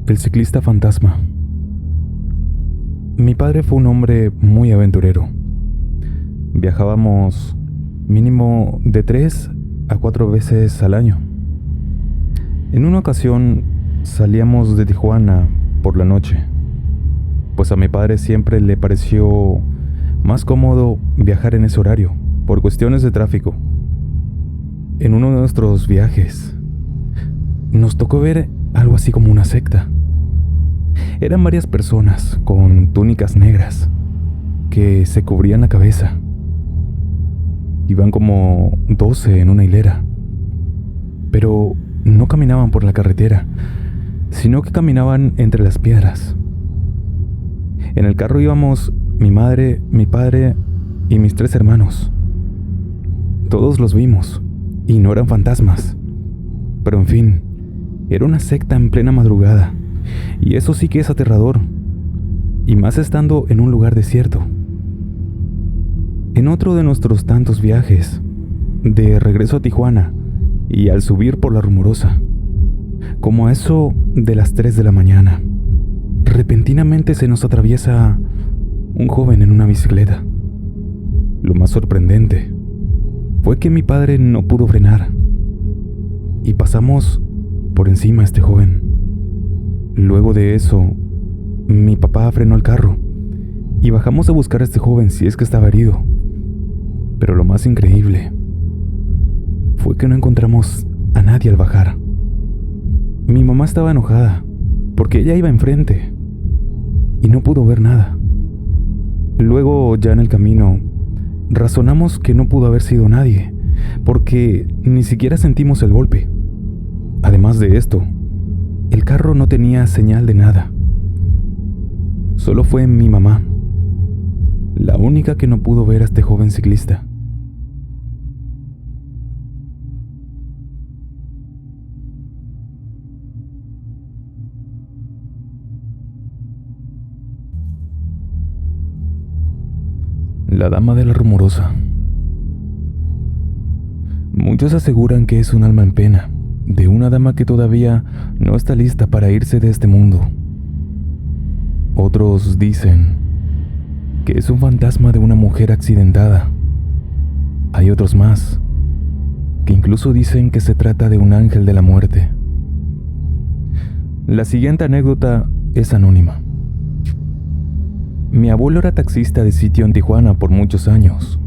El ciclista fantasma. Mi padre fue un hombre muy aventurero. Viajábamos mínimo de 3 a 4 veces al año. En una ocasión salíamos de Tijuana por la noche, pues a mi padre siempre le pareció más cómodo viajar en ese horario, por cuestiones de tráfico. En uno de nuestros viajes, nos tocó ver algo así como una secta. Eran varias personas con túnicas negras que se cubrían la cabeza. Iban como 12 en una hilera, pero no caminaban por la carretera, sino que caminaban entre las piedras. En el carro íbamos mi madre, mi padre y mis 3 hermanos. Todos los vimos y no eran fantasmas, pero en fin, era una secta en plena madrugada, y eso sí que es aterrador, y más estando en un lugar desierto. En otro de nuestros tantos viajes, de regreso a Tijuana y al subir por la Rumorosa, como a eso de las 3 de la mañana, repentinamente se nos atraviesa un joven en una bicicleta. Lo más sorprendente fue que mi padre no pudo frenar y pasamos por encima a este joven. Luego de eso, mi papá frenó el carro y bajamos a buscar a este joven si es que estaba herido. Pero lo más increíble fue que no encontramos a nadie al bajar. Mi mamá estaba enojada porque ella iba enfrente y no pudo ver nada. Luego, ya en el camino, razonamos que no pudo haber sido nadie, porque ni siquiera sentimos el golpe. Además de esto, el carro no tenía señal de nada. Solo fue mi mamá, la única que no pudo ver a este joven ciclista. La dama de la Rumorosa. Muchos aseguran que es un alma en pena, de una dama que todavía no está lista para irse de este mundo. Otros dicen que es un fantasma de una mujer accidentada. Hay otros más que incluso dicen que se trata de un ángel de la muerte. La siguiente anécdota es anónima. Mi abuelo era taxista de sitio en Tijuana por muchos años,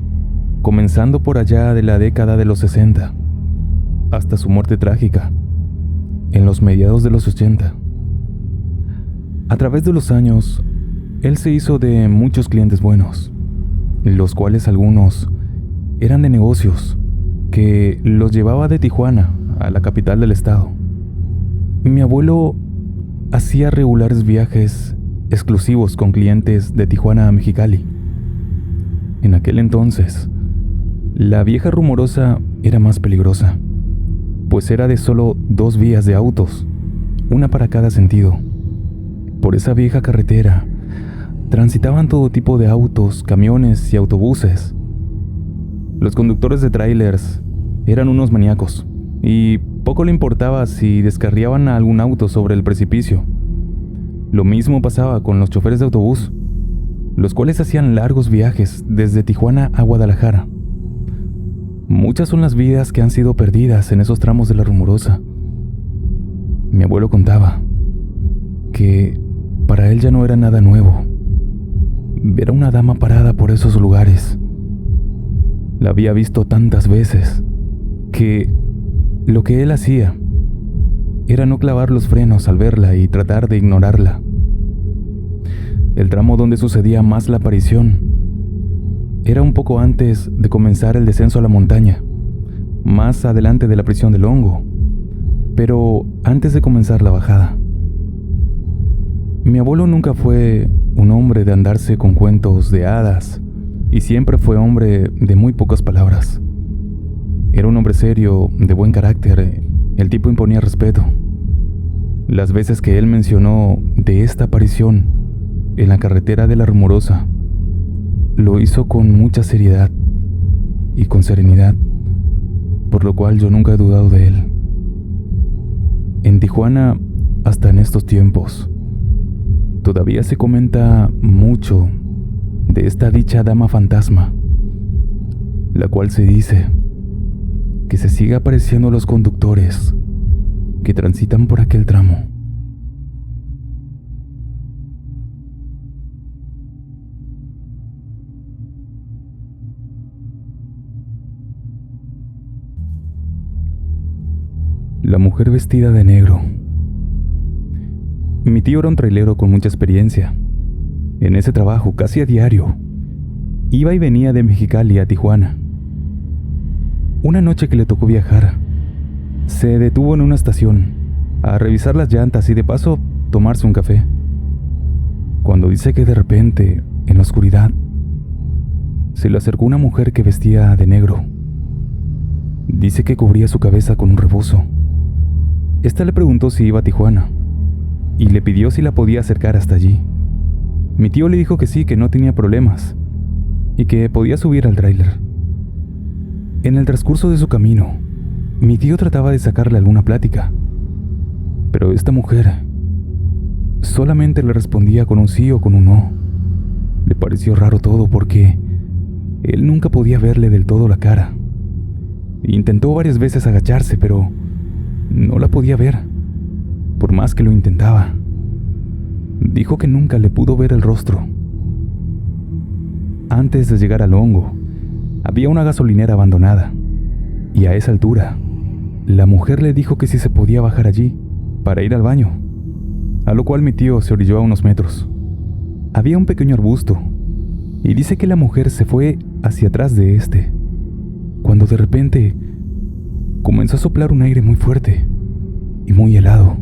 comenzando por allá de la década de los 60, hasta su muerte trágica, en los mediados de los 80. A través de los años, él se hizo de muchos clientes buenos, los cuales algunos eran de negocios, que los llevaba de Tijuana a la capital del estado. Mi abuelo hacía regulares viajes exclusivos con clientes de Tijuana a Mexicali. En aquel entonces, la vieja Rumorosa era más peligrosa, pues era de solo 2 vías de autos, una para cada sentido. Por esa vieja carretera transitaban todo tipo de autos, camiones y autobuses. Los conductores de trailers eran unos maníacos, y poco le importaba si descarriaban a algún auto sobre el precipicio. Lo mismo pasaba con los choferes de autobús, los cuales hacían largos viajes desde Tijuana a Guadalajara. Muchas son las vidas que han sido perdidas en esos tramos de la Rumorosa. Mi abuelo contaba que para él ya no era nada nuevo ver a una dama parada por esos lugares. La había visto tantas veces que lo que él hacía era no clavar los frenos al verla y tratar de ignorarla. El tramo donde sucedía más la aparición era un poco antes de comenzar el descenso a la montaña, más adelante de la prisión del Hongo, pero antes de comenzar la bajada. Mi abuelo nunca fue un hombre de andarse con cuentos de hadas, y siempre fue hombre de muy pocas palabras. Era un hombre serio, de buen carácter. El tipo imponía respeto. Las veces que él mencionó de esta aparición en la carretera de la Rumorosa, lo hizo con mucha seriedad y con serenidad, por lo cual yo nunca he dudado de él. En Tijuana hasta en estos tiempos. Todavía se comenta mucho de esta dicha dama fantasma, la cual se dice que se sigue apareciendo a los conductores que transitan por aquel tramo. La mujer vestida de negro. Mi tío era un trailero con mucha experiencia. En ese trabajo, casi a diario, iba y venía de Mexicali a Tijuana. Una noche que le tocó viajar, se detuvo en una estación a revisar las llantas y de paso tomarse un café. Cuando dice que de repente, en la oscuridad, se le acercó una mujer que vestía de negro. Dice que cubría su cabeza con un rebozo. Esta le preguntó si iba a Tijuana y le pidió si la podía acercar hasta allí. Mi tío le dijo que sí, que no tenía problemas y que podía subir al tráiler. En el transcurso de su camino, mi tío trataba de sacarle alguna plática, pero esta mujer solamente le respondía con un sí o con un no. Le pareció raro todo porque él nunca podía verle del todo la cara. Intentó varias veces agacharse, pero no la podía ver, por más que lo intentaba. Dijo que nunca le pudo ver el rostro. Antes de llegar al hongo, había una gasolinera abandonada, y a esa altura, la mujer le dijo que si se podía bajar allí para ir al baño, a lo cual mi tío se orilló a unos metros. Había un pequeño arbusto, y dice que la mujer se fue hacia atrás de este, cuando de repente comenzó a soplar un aire muy fuerte y muy helado.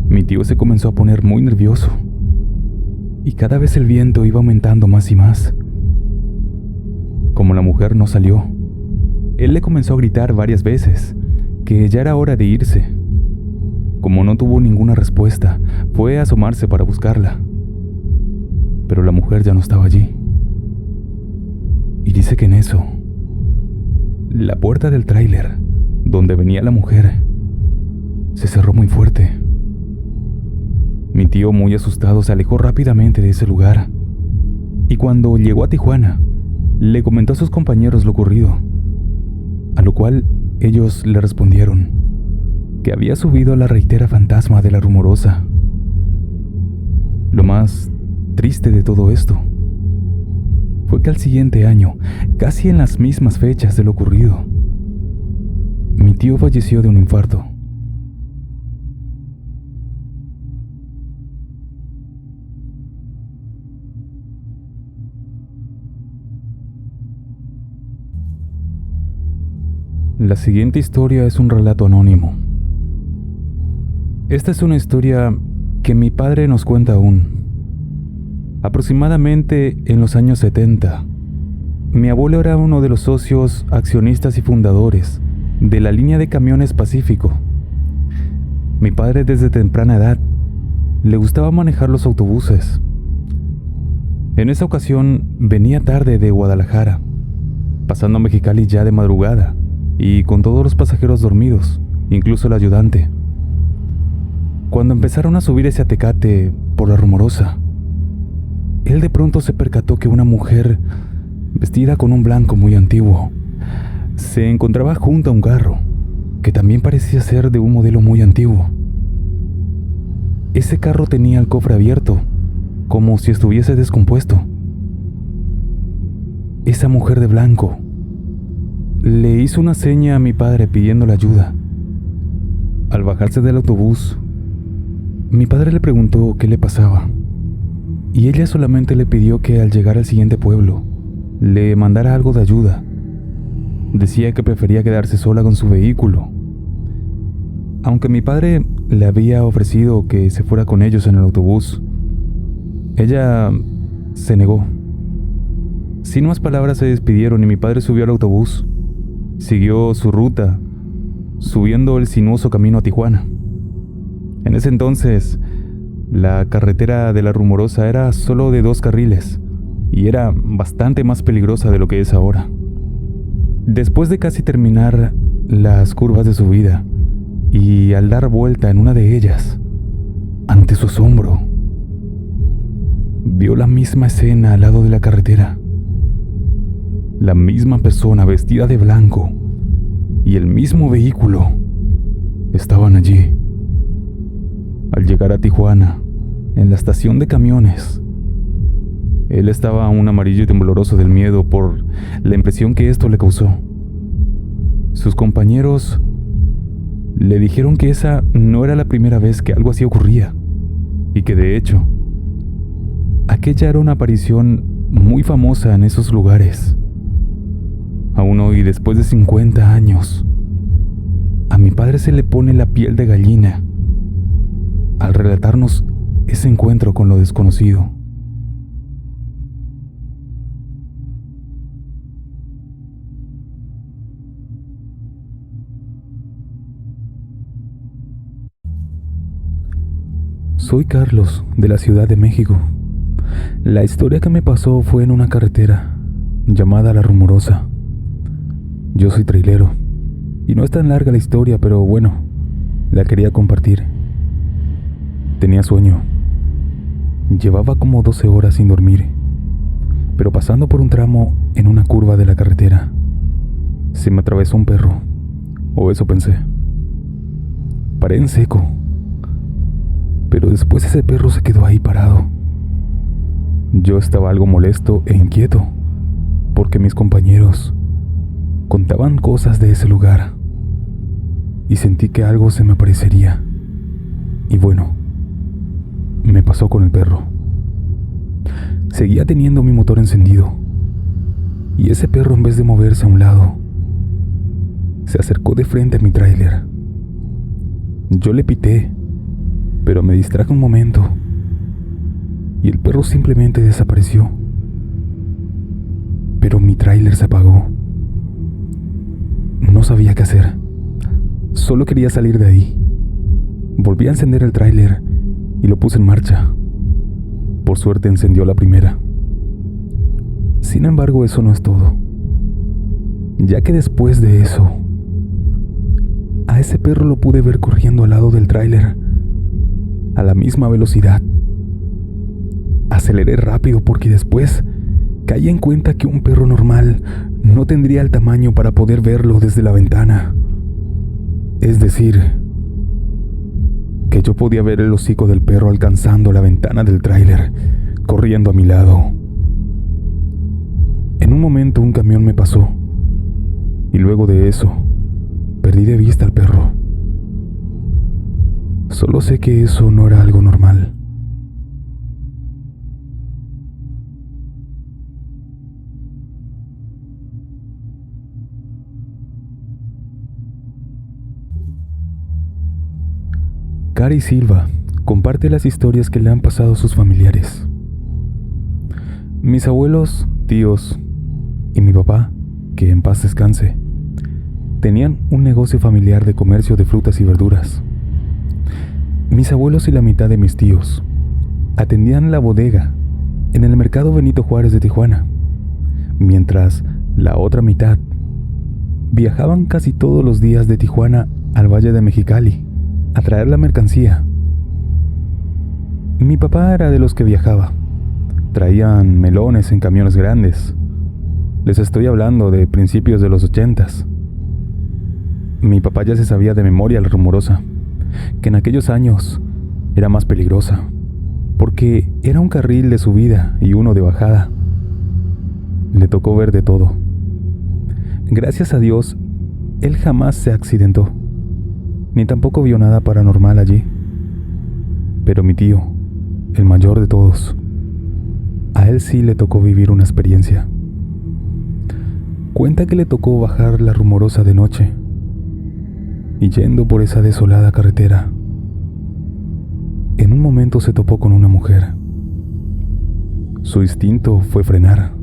Mi tío se comenzó a poner muy nervioso y cada vez el viento iba aumentando más y más. Como la mujer no salió, él le comenzó a gritar varias veces que ya era hora de irse. Como no tuvo ninguna respuesta, fue a asomarse para buscarla, pero la mujer ya no estaba allí. Y dice que en eso, la puerta del tráiler, donde venía la mujer, se cerró muy fuerte. Mi tío, muy asustado, se alejó rápidamente de ese lugar, y cuando llegó a Tijuana, le comentó a sus compañeros lo ocurrido, a lo cual ellos le respondieron que había subido a la reitera fantasma de la Rumorosa. Lo más triste de todo esto fue que al siguiente año, casi en las mismas fechas de lo ocurrido, mi tío falleció de un infarto. La siguiente historia es un relato anónimo. Esta es una historia que mi padre nos cuenta aún. Aproximadamente en los años 70, mi abuelo era uno de los socios, accionistas y fundadores de la línea de camiones Pacífico. Mi padre desde temprana edad le gustaba manejar los autobuses. En esa ocasión venía tarde de Guadalajara, pasando a Mexicali ya de madrugada y con todos los pasajeros dormidos, incluso el ayudante. Cuando empezaron a subir ese Tecate por la Rumorosa, él de pronto se percató que una mujer, vestida con un blanco muy antiguo, se encontraba junto a un carro que también parecía ser de un modelo muy antiguo. Ese carro tenía el cofre abierto, como si estuviese descompuesto. Esa mujer de blanco le hizo una seña a mi padre pidiéndole ayuda. Al bajarse del autobús, mi padre le preguntó qué le pasaba, y ella solamente le pidió que al llegar al siguiente pueblo, le mandara algo de ayuda. Decía que prefería quedarse sola con su vehículo. Aunque mi padre le había ofrecido que se fuera con ellos en el autobús, ella se negó. Sin más palabras se despidieron y mi padre subió al autobús. Siguió su ruta, subiendo el sinuoso camino a Tijuana. En ese entonces, la carretera de la Rumorosa era solo de 2 carriles y era bastante más peligrosa de lo que es ahora. Después de casi terminar las curvas de subida, y al dar vuelta en una de ellas, ante su asombro, vio la misma escena al lado de la carretera. La misma persona vestida de blanco y el mismo vehículo estaban allí. Al llegar a Tijuana, en la estación de camiones, él estaba aún amarillo y tembloroso del miedo por la impresión que esto le causó. Sus compañeros le dijeron que esa no era la primera vez que algo así ocurría, y que de hecho, aquella era una aparición muy famosa en esos lugares. Aún hoy, después de 50 años, a mi padre se le pone la piel de gallina al relatarnos ese encuentro con lo desconocido. Soy Carlos, de la Ciudad de México. La historia que me pasó fue en una carretera llamada La Rumorosa. Yo soy trailero, y no es tan larga la historia, pero bueno, la quería compartir. Tenía sueño. Llevaba como 12 horas sin dormir, pero pasando por un tramo en una curva de la carretera, se me atravesó un perro, o eso pensé. Paré en seco, pero después ese perro se quedó ahí parado. Yo estaba algo molesto e inquieto, porque mis compañeros contaban cosas de ese lugar, y sentí que algo se me aparecería. Y bueno, me pasó con el perro. Seguía teniendo mi motor encendido, y ese perro, en vez de moverse a un lado, se acercó de frente a mi tráiler. Yo le pité, pero me distraje un momento, y el perro simplemente desapareció. Pero mi tráiler se apagó. No sabía qué hacer. Solo quería salir de ahí. Volví a encender el tráiler y lo puse en marcha. Por suerte encendió la primera. Sin embargo, eso no es todo, ya que después de eso, a ese perro lo pude ver corriendo al lado del tráiler a la misma velocidad. Aceleré rápido porque después caí en cuenta que un perro normal no tendría el tamaño para poder verlo desde la ventana. Es decir, que yo podía ver el hocico del perro alcanzando la ventana del tráiler, corriendo a mi lado. En un momento un camión me pasó, y luego de eso, perdí de vista al perro. Solo sé que eso no era algo normal. Cari Silva comparte las historias que le han pasado a sus familiares. Mis abuelos, tíos y mi papá, que en paz descanse, tenían un negocio familiar de comercio de frutas y verduras. Mis abuelos y la mitad de mis tíos atendían la bodega en el mercado Benito Juárez de Tijuana, mientras la otra mitad viajaban casi todos los días de Tijuana al Valle de Mexicali a traer la mercancía. Mi papá era de los que viajaba. Traían melones en camiones grandes. Les estoy hablando de principios de los 80s. Mi papá ya se sabía de memoria La Rumorosa, que en aquellos años era más peligrosa, porque era un carril de subida y uno de bajada. Le tocó ver de todo. Gracias a Dios, él jamás se accidentó, ni tampoco vio nada paranormal allí. Pero mi tío, el mayor de todos, a él sí le tocó vivir una experiencia. Cuenta que le tocó bajar La Rumorosa de noche, y yendo por esa desolada carretera, en un momento se topó con una mujer. Su instinto fue frenar,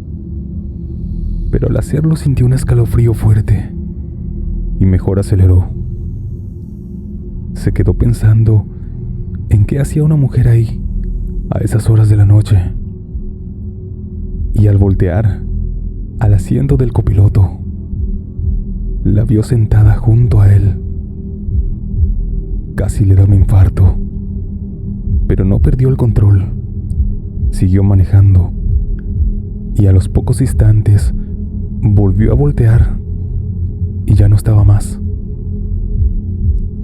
pero al hacerlo sintió un escalofrío fuerte y mejor aceleró. Se quedó pensando en qué hacía una mujer ahí a esas horas de la noche, y al voltear al asiento del copiloto, la vio sentada junto a él. casi le da un infarto. Pero no perdió el control. Siguió manejando y a los pocos instantes volvió a voltear y ya no estaba más.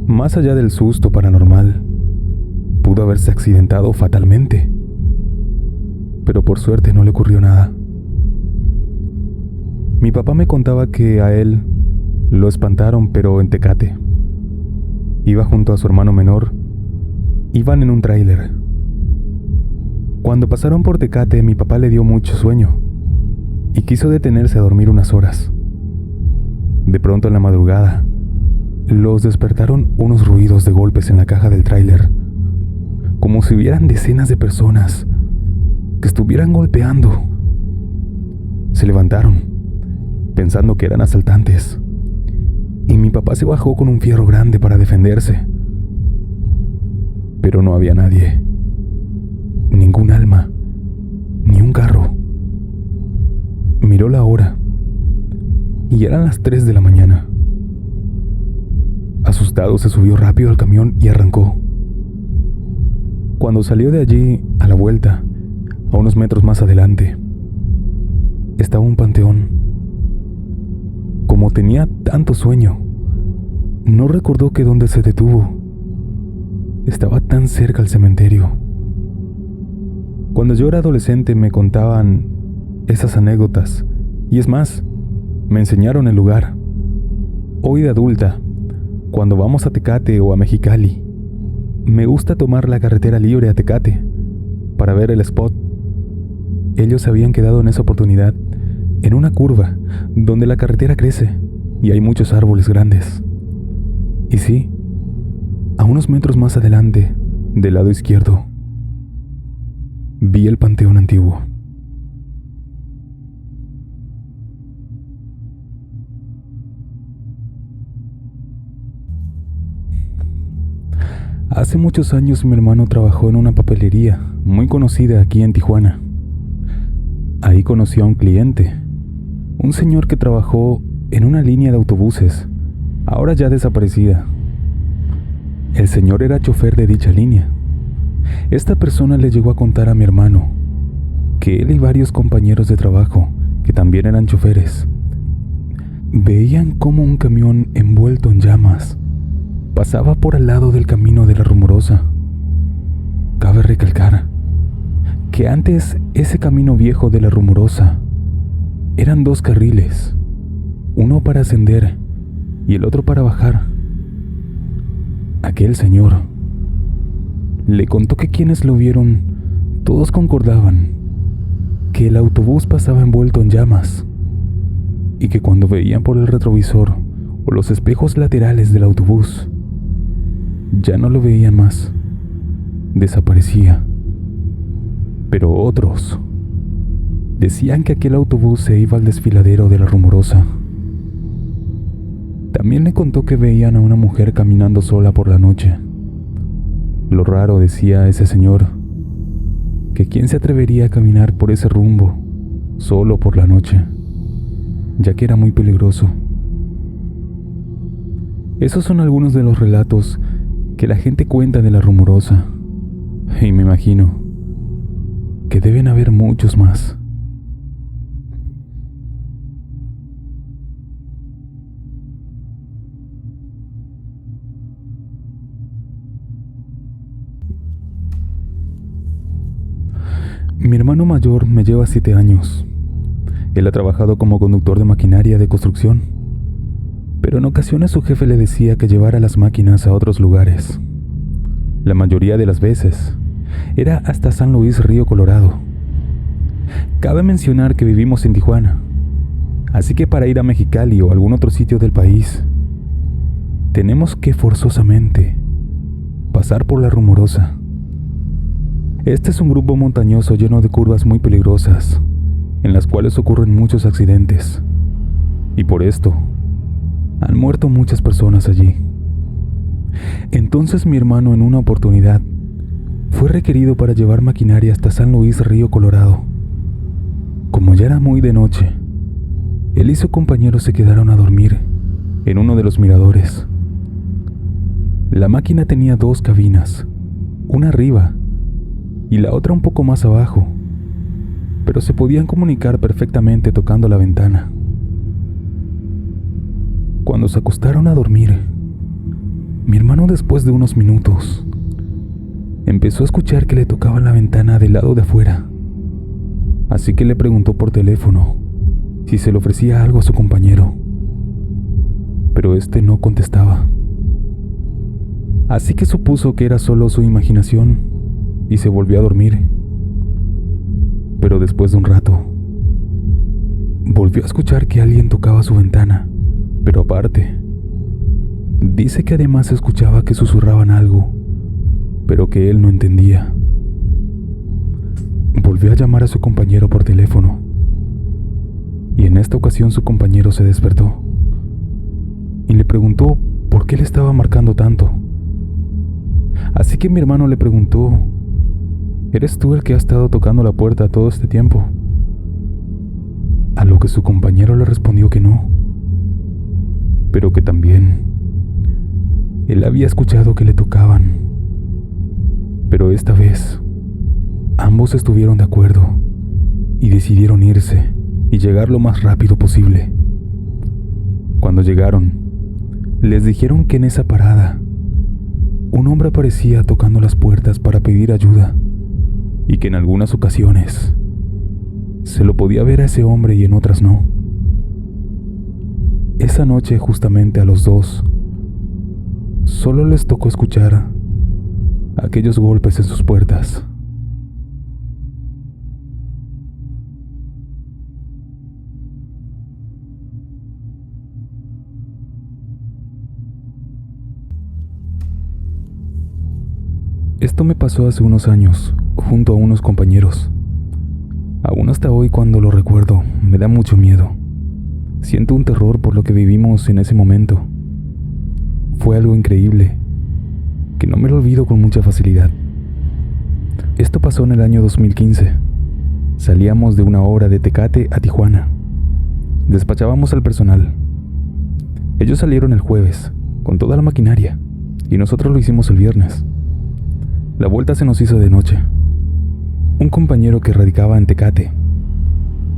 Más allá del susto paranormal, pudo haberse accidentado fatalmente, pero por suerte no le ocurrió nada. Mi papá me contaba que a él lo espantaron, pero en Tecate. Iba junto a su hermano menor. Iban en un tráiler. Cuando pasaron por Tecate, mi papá le dio mucho sueño y quiso detenerse a dormir unas horas. De pronto, en la madrugada, los despertaron unos ruidos de golpes en la caja del tráiler, como si hubieran decenas de personas que estuvieran golpeando. Se levantaron, pensando que eran asaltantes, y mi papá se bajó con un fierro grande para defenderse. Pero no había nadie, ningún alma, ni un carro. Miró la hora y eran las 3 de la mañana. Asustado, se subió rápido al camión y arrancó. Cuando salió de allí, a la vuelta, a unos metros más adelante, estaba un panteón. Como tenía tanto sueño, no recordó que donde se detuvo estaba tan cerca al cementerio. Cuando yo era adolescente me contaban esas anécdotas, y es más, me enseñaron el lugar. Hoy de adulta, cuando vamos a Tecate o a Mexicali, me gusta tomar la carretera libre a Tecate para ver el spot. Ellos se habían quedado en esa oportunidad en una curva donde la carretera crece y hay muchos árboles grandes. Y sí, a unos metros más adelante, del lado izquierdo, vi el panteón antiguo. Hace muchos años mi hermano trabajó en una papelería muy conocida aquí en Tijuana. Ahí conoció a un cliente, un señor que trabajó en una línea de autobuses, ahora ya desaparecida. El señor era chofer de dicha línea. Esta persona le llegó a contar a mi hermano que él y varios compañeros de trabajo, que también eran choferes, veían cómo un camión envuelto en llamas pasaba por al lado del camino de la Rumorosa. Cabe recalcar que antes ese camino viejo de la Rumorosa eran 2 carriles, uno para ascender y el otro para bajar. Aquel señor le contó que quienes lo vieron todos concordaban que el autobús pasaba envuelto en llamas y que cuando veían por el retrovisor o los espejos laterales del autobús, ya no lo veían más, desaparecía. Pero otros decían que aquel autobús se iba al desfiladero de la Rumorosa. También le contó que veían a una mujer caminando sola por la noche. Lo raro, decía ese señor, que quién se atrevería a caminar por ese rumbo solo por la noche, ya que era muy peligroso. Esos son algunos de los relatos que la gente cuenta de la Rumorosa, y me imagino que deben haber muchos más. Mi hermano mayor me lleva 7 años. Él ha trabajado como conductor de maquinaria de construcción, pero en ocasiones su jefe le decía que llevara las máquinas a otros lugares. La mayoría de las veces era hasta San Luis Río Colorado. Cabe mencionar que vivimos en Tijuana, así que para ir a Mexicali o algún otro sitio del país, tenemos que forzosamente pasar por la Rumorosa. Este es un grupo montañoso lleno de curvas muy peligrosas, en las cuales ocurren muchos accidentes, y por esto han muerto muchas personas allí. Entonces mi hermano, en una oportunidad, fue requerido para llevar maquinaria hasta San Luis Río Colorado. Como ya era muy de noche, él y su compañero se quedaron a dormir en uno de los miradores. La máquina tenía 2 cabinas, una arriba y la otra un poco más abajo, pero se podían comunicar perfectamente tocando la ventana. Cuando se acostaron a dormir, mi hermano, después de unos minutos, empezó a escuchar que le tocaban la ventana del lado de afuera, así que le preguntó por teléfono si se le ofrecía algo a su compañero, pero este no contestaba. Así que supuso que era solo su imaginación y se volvió a dormir. Pero después de un rato, volvió a escuchar que alguien tocaba su ventana, pero aparte, dice que además escuchaba que susurraban algo, pero que él no entendía. Volvió a llamar a su compañero por teléfono, y en esta ocasión su compañero se despertó y le preguntó por qué le estaba marcando tanto. Así que mi hermano le preguntó: ¿eres tú el que ha estado tocando la puerta todo este tiempo? A lo que su compañero le respondió que no, pero que también él había escuchado que le tocaban. Pero esta vez ambos estuvieron de acuerdo y decidieron irse y llegar lo más rápido posible. Cuando llegaron, les dijeron que en esa parada un hombre aparecía tocando las puertas para pedir ayuda, y que en algunas ocasiones se lo podía ver a ese hombre y en otras no. Esa noche, justamente a los dos, solo les tocó escuchar aquellos golpes en sus puertas. Esto me pasó hace unos años, junto a unos compañeros. Aún hasta hoy, cuando lo recuerdo, me da mucho miedo. Siento un terror por lo que vivimos en ese momento. Fue algo increíble, que no me lo olvido con mucha facilidad. Esto pasó en el año 2015. Salíamos de una hora de Tecate a Tijuana. Despachábamos al personal. Ellos salieron el jueves, con toda la maquinaria, y nosotros lo hicimos el viernes. La vuelta se nos hizo de noche. Un compañero que radicaba en Tecate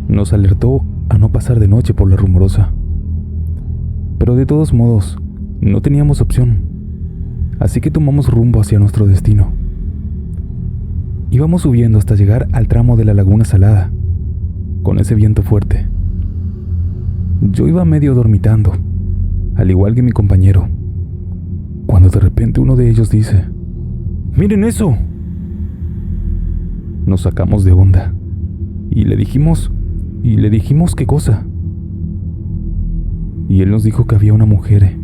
nos alertó a no pasar de noche por la Rumorosa. Pero de todos modos, no teníamos opción, así que tomamos rumbo hacia nuestro destino. Íbamos subiendo hasta llegar al tramo de la Laguna Salada, con ese viento fuerte. Yo iba medio dormitando, al igual que mi compañero, cuando de repente uno de ellos dice: ¡miren eso! Nos sacamos de onda y le dijimos ¿qué cosa? Y él nos dijo que había una mujer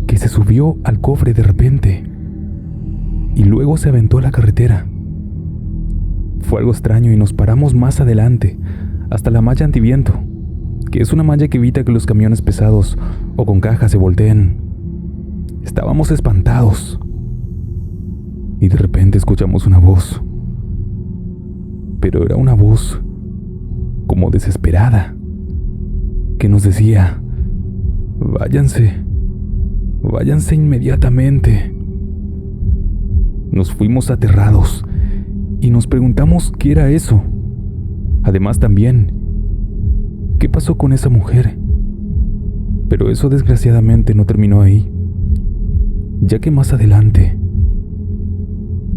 que se subió al cofre de repente y luego se aventó a la carretera. Fue algo extraño y nos paramos más adelante, hasta la malla antiviento, que es una malla que evita que los camiones pesados o con cajas se volteen. Estábamos espantados y de repente escuchamos una voz, pero era una voz como desesperada, que nos decía: váyanse inmediatamente. Nos fuimos aterrados y nos preguntamos qué era eso. Además también, ¿qué pasó con esa mujer? Pero eso desgraciadamente no terminó ahí, ya que más adelante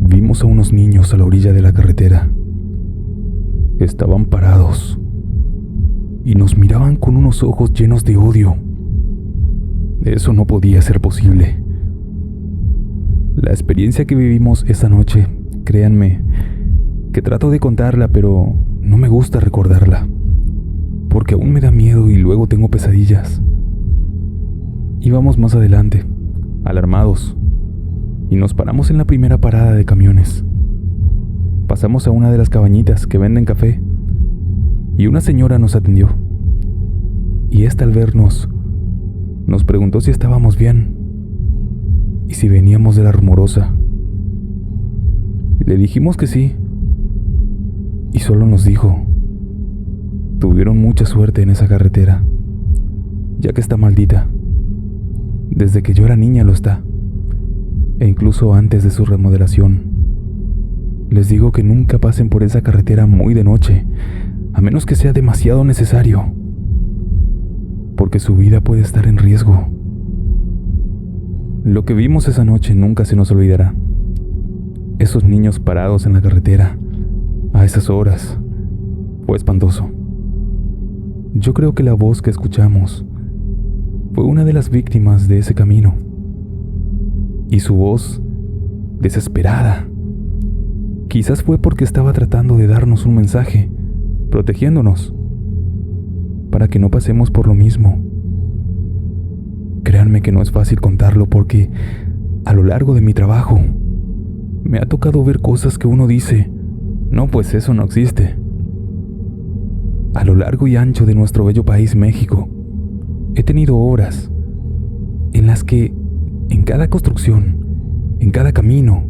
vimos a unos niños a la orilla de la carretera. Estaban parados y nos miraban con unos ojos llenos de odio. Eso no podía ser posible. La experiencia que vivimos esa noche, créanme, que trato de contarla, pero no me gusta recordarla, porque aún me da miedo y luego tengo pesadillas. Íbamos más adelante, alarmados, y nos paramos en la primera parada de camiones. Pasamos a una de las cabañitas que venden café y una señora nos atendió. Y esta, al vernos, nos preguntó si estábamos bien y si veníamos de la Rumorosa. Le dijimos que sí, y solo nos dijo: tuvieron mucha suerte en esa carretera, ya que está maldita. Desde que yo era niña lo está, e incluso antes de su remodelación. Les digo que nunca pasen por esa carretera muy de noche, a menos que sea demasiado necesario, porque su vida puede estar en riesgo. Lo que vimos esa noche nunca se nos olvidará. Esos niños parados en la carretera, a esas horas, fue espantoso. Yo creo que la voz que escuchamos fue una de las víctimas de ese camino. Y su voz, desesperada, quizás fue porque estaba tratando de darnos un mensaje, protegiéndonos, para que no pasemos por lo mismo. Créanme que no es fácil contarlo porque a lo largo de mi trabajo me ha tocado ver cosas que uno dice, no, pues eso no existe. A lo largo y ancho de nuestro bello país, México, he tenido horas en las que en cada construcción, en cada camino,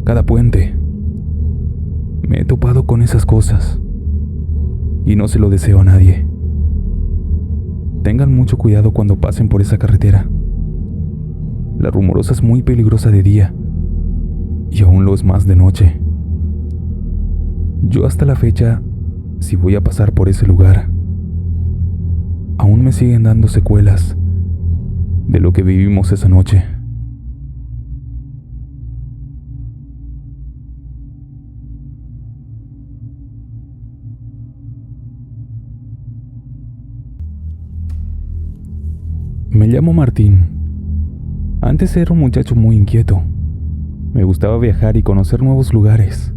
cada puente, me he topado con esas cosas y no se lo deseo a nadie. Tengan mucho cuidado cuando pasen por esa carretera. La Rumorosa es muy peligrosa de día y aún lo es más de noche. Yo hasta la fecha, si voy a pasar por ese lugar, aún me siguen dando secuelas de lo que vivimos esa noche. Me llamo Martín. Antes era un muchacho muy inquieto. Me gustaba viajar y conocer nuevos lugares.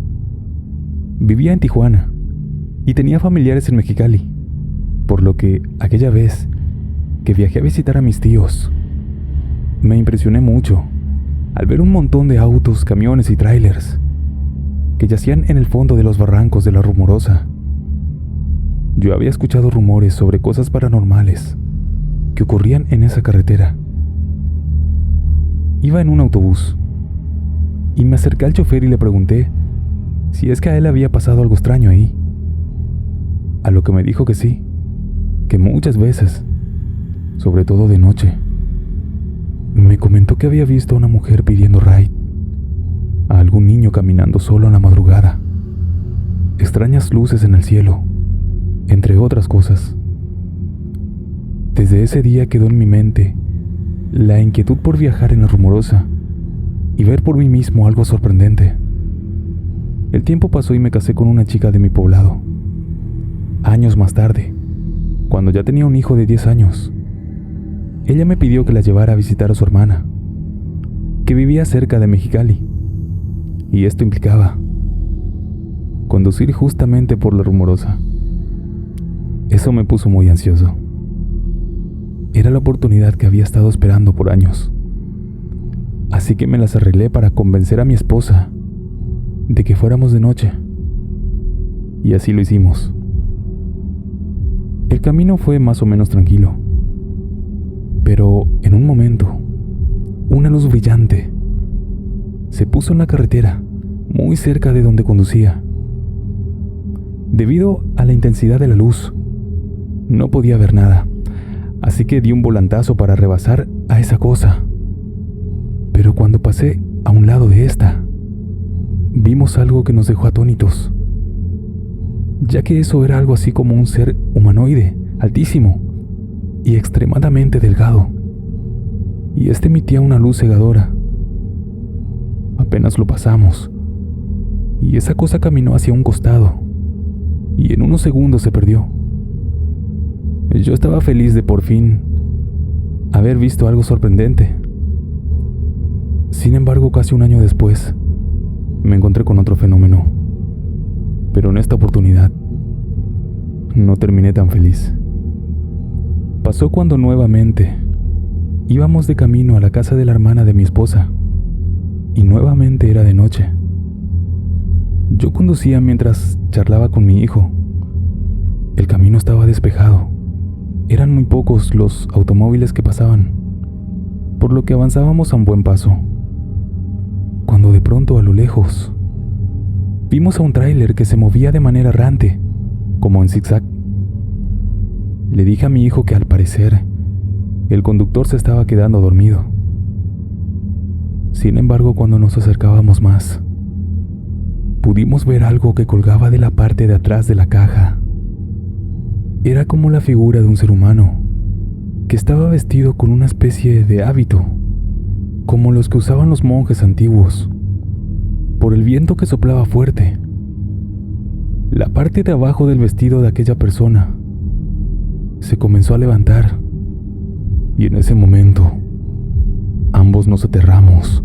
Vivía en Tijuana y tenía familiares en Mexicali, por lo que aquella vez que viajé a visitar a mis tíos, me impresioné mucho al ver un montón de autos, camiones y trailers que yacían en el fondo de los barrancos de la Rumorosa. Yo había escuchado rumores sobre cosas paranormales que ocurrían en esa carretera. Iba en un autobús y me acerqué al chofer y le pregunté si es que a él había pasado algo extraño ahí. A lo que me dijo que sí, que muchas veces, sobre todo de noche. Me comentó que había visto a una mujer pidiendo ride, a algún niño caminando solo en la madrugada, extrañas luces en el cielo, entre otras cosas. Desde ese día quedó en mi mente la inquietud por viajar en la Rumorosa y ver por mí mismo algo sorprendente. El tiempo pasó y me casé con una chica de mi poblado. Años más tarde, cuando ya tenía un hijo de 10 años, ella me pidió que la llevara a visitar a su hermana, que vivía cerca de Mexicali, y esto implicaba conducir justamente por la Rumorosa. Eso me puso muy ansioso. Era la oportunidad que había estado esperando por años. Así que me las arreglé para convencer a mi esposa de que fuéramos de noche. Y así lo hicimos. El camino fue más o menos tranquilo. Pero en un momento, una luz brillante se puso en la carretera, muy cerca de donde conducía. Debido a la intensidad de la luz, no podía ver nada. Así que di un volantazo para rebasar a esa cosa. Pero cuando pasé a un lado de esta, vimos algo que nos dejó atónitos, ya que eso era algo así como un ser humanoide, altísimo y extremadamente delgado, y este emitía una luz cegadora. Apenas lo pasamos, y esa cosa caminó hacia un costado, y en unos segundos se perdió. Yo estaba feliz de por fin haber visto algo sorprendente. Sin embargo, casi un año después, me encontré con otro fenómeno. Pero en esta oportunidad, no terminé tan feliz. Pasó cuando nuevamente íbamos de camino a la casa de la hermana de mi esposa, y nuevamente era de noche. Yo conducía mientras charlaba con mi hijo. El camino estaba despejado. Eran muy pocos los automóviles que pasaban, por lo que avanzábamos a un buen paso, cuando de pronto a lo lejos vimos a un tráiler que se movía de manera errante, como en zigzag. Le dije a mi hijo que al parecer el conductor se estaba quedando dormido. Sin embargo, cuando nos acercábamos más, pudimos ver algo que colgaba de la parte de atrás de la caja. Era como la figura de un ser humano, que estaba vestido con una especie de hábito, como los que usaban los monjes antiguos. Por el viento que soplaba fuerte, la parte de abajo del vestido de aquella persona se comenzó a levantar, y en ese momento ambos nos aterramos,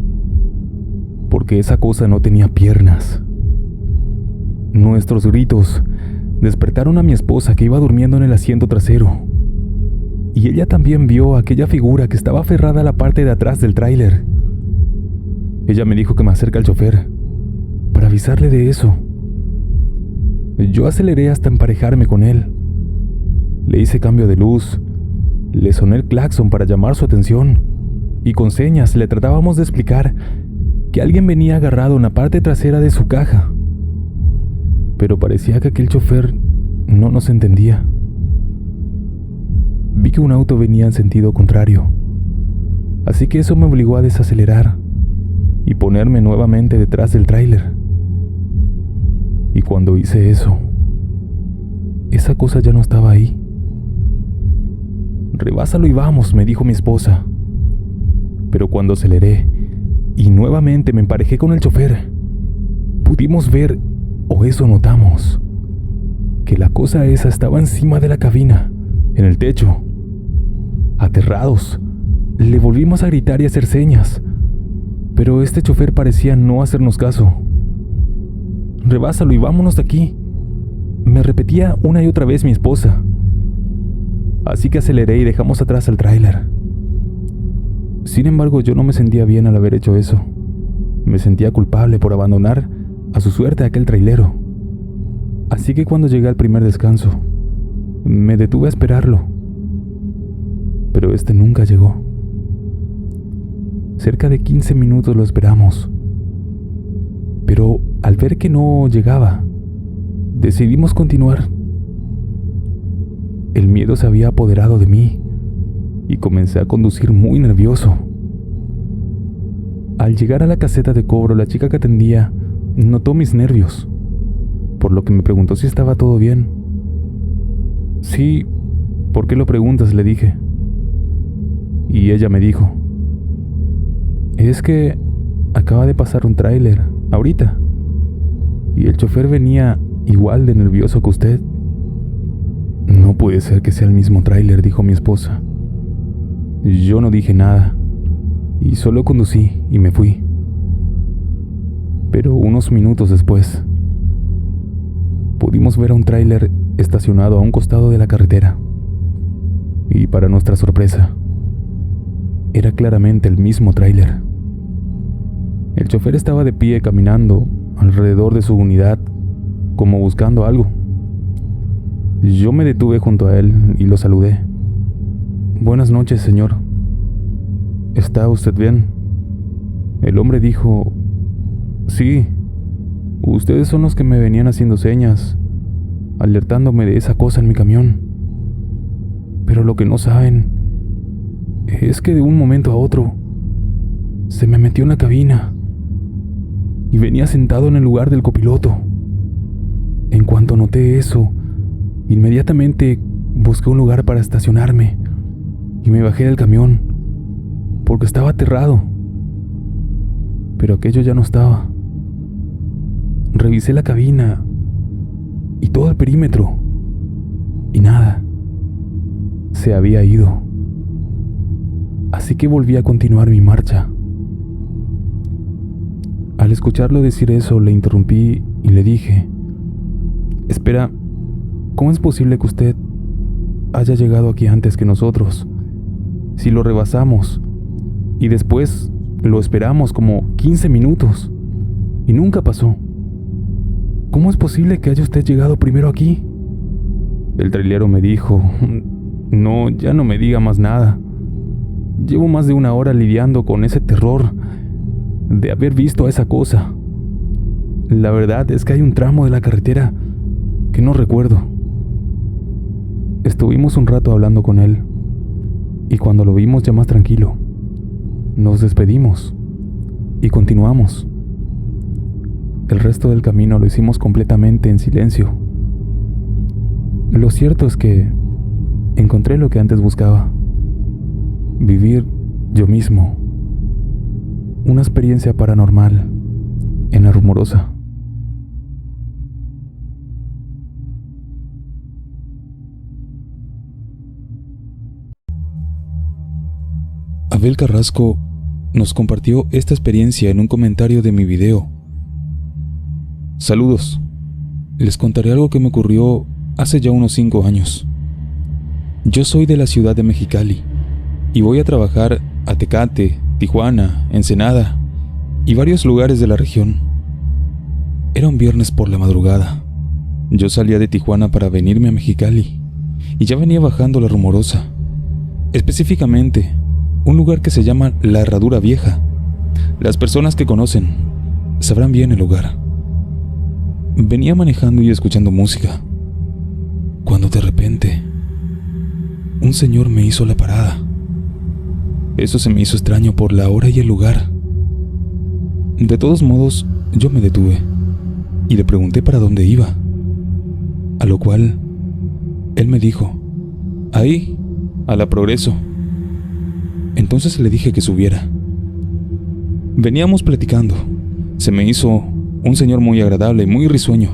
porque esa cosa no tenía piernas. Nuestros gritos despertaron a mi esposa, que iba durmiendo en el asiento trasero, y ella también vio aquella figura que estaba aferrada a la parte de atrás del tráiler. Ella me dijo que me acerque al chofer para avisarle de eso. Yo aceleré hasta emparejarme con él. Le hice cambio de luz, le soné el claxon para llamar su atención, y con señas le tratábamos de explicar que alguien venía agarrado en la parte trasera de su caja. Pero parecía que aquel chofer no nos entendía. Vi que un auto venía en sentido contrario, así que eso me obligó a desacelerar y ponerme nuevamente detrás del tráiler. Y cuando hice eso, esa cosa ya no estaba ahí. «Rebásalo y vamos», me dijo mi esposa. Pero cuando aceleré y nuevamente me emparejé con el chofer, pudimos ver, o eso notamos, que la cosa esa estaba encima de la cabina, en el techo. Aterrados, le volvimos a gritar y hacer señas, pero este chofer parecía no hacernos caso. «Rebásalo y vámonos de aquí», me repetía una y otra vez mi esposa. Así que aceleré y dejamos atrás al tráiler. Sin embargo, yo no me sentía bien al haber hecho eso. Me sentía culpable por abandonar a su suerte a aquel trailero. Así que cuando llegué al primer descanso, me detuve a esperarlo. Pero este nunca llegó. Cerca de 15 minutos lo esperamos. Pero al ver que no llegaba, decidimos continuar. El miedo se había apoderado de mí y comencé a conducir muy nervioso. Al llegar a la caseta de cobro, la chica que atendía notó mis nervios, por lo que me preguntó si estaba todo bien. «Sí, ¿por qué lo preguntas?», le dije. Y ella me dijo: «Es que acaba de pasar un tráiler ahorita, y el chofer venía igual de nervioso que usted». «No puede ser que sea el mismo tráiler», dijo mi esposa. Yo no dije nada y solo conducí y me fui. Pero unos minutos después, pudimos ver a un tráiler estacionado a un costado de la carretera. Y para nuestra sorpresa, era claramente el mismo tráiler. El chofer estaba de pie caminando alrededor de su unidad, como buscando algo. Yo me detuve junto a él y lo saludé. «Buenas noches, señor. ¿Está usted bien?». El hombre dijo: «Sí, ustedes son los que me venían haciendo señas, alertándome de esa cosa en mi camión. Pero lo que no saben es que de un momento a otro se me metió en la cabina y venía sentado en el lugar del copiloto. En cuanto noté eso, inmediatamente busqué un lugar para estacionarme y me bajé del camión porque estaba aterrado. Pero aquello ya no estaba. Revisé la cabina y todo el perímetro y nada. Se había ido. Así que volví a continuar mi marcha. Al escucharlo decir eso, le interrumpí y le dije: «Espera, ¿cómo es posible que usted haya llegado aquí antes que nosotros? Si lo rebasamos y después lo esperamos como 15 minutos y nunca pasó. ¿Cómo es posible que haya usted llegado primero aquí?». El trailero me dijo: «No, ya no me diga más nada. Llevo más de una hora lidiando con ese terror de haber visto a esa cosa. La verdad es que hay un tramo de la carretera que no recuerdo». Estuvimos un rato hablando con él, y cuando lo vimos ya más tranquilo, nos despedimos y continuamos. El resto del camino lo hicimos completamente en silencio. Lo cierto es que encontré lo que antes buscaba: vivir yo mismo una experiencia paranormal en La Rumorosa. Abel Carrasco nos compartió esta experiencia en un comentario de mi video. Saludos. Les contaré algo que me ocurrió hace ya unos 5 años. Yo soy de la ciudad de Mexicali y voy a trabajar a Tecate, Tijuana, Ensenada y varios lugares de la región. Era un viernes por la madrugada. Yo salía de Tijuana para venirme a Mexicali y ya venía bajando La Rumorosa, específicamente un lugar que se llama La Herradura Vieja. Las personas que conocen sabrán bien el lugar. Venía manejando y escuchando música, cuando de repente un señor me hizo la parada. Eso se me hizo extraño por la hora y el lugar. De todos modos, yo me detuve y le pregunté para dónde iba, a lo cual él me dijo: ahí, a la Progreso. Entonces le dije que subiera. Veníamos platicando. Se me hizo un señor muy agradable y muy risueño.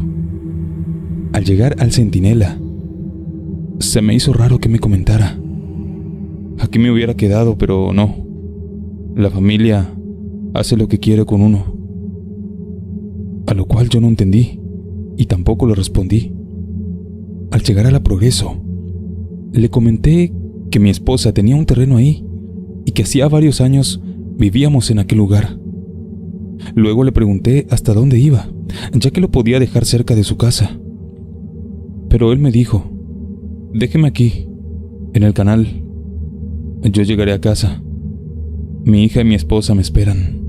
Al llegar al Centinela, se me hizo raro que me comentara: aquí me hubiera quedado, pero no. La familia hace lo que quiere con uno. A lo cual yo no entendí y tampoco le respondí. Al llegar a la Progreso, le comenté que mi esposa tenía un terreno ahí y que hacía varios años vivíamos en aquel lugar. Luego le pregunté hasta dónde iba, ya que lo podía dejar cerca de su casa. Pero él me dijo: déjeme aquí, en el canal. Yo llegaré a casa. Mi hija y mi esposa me esperan.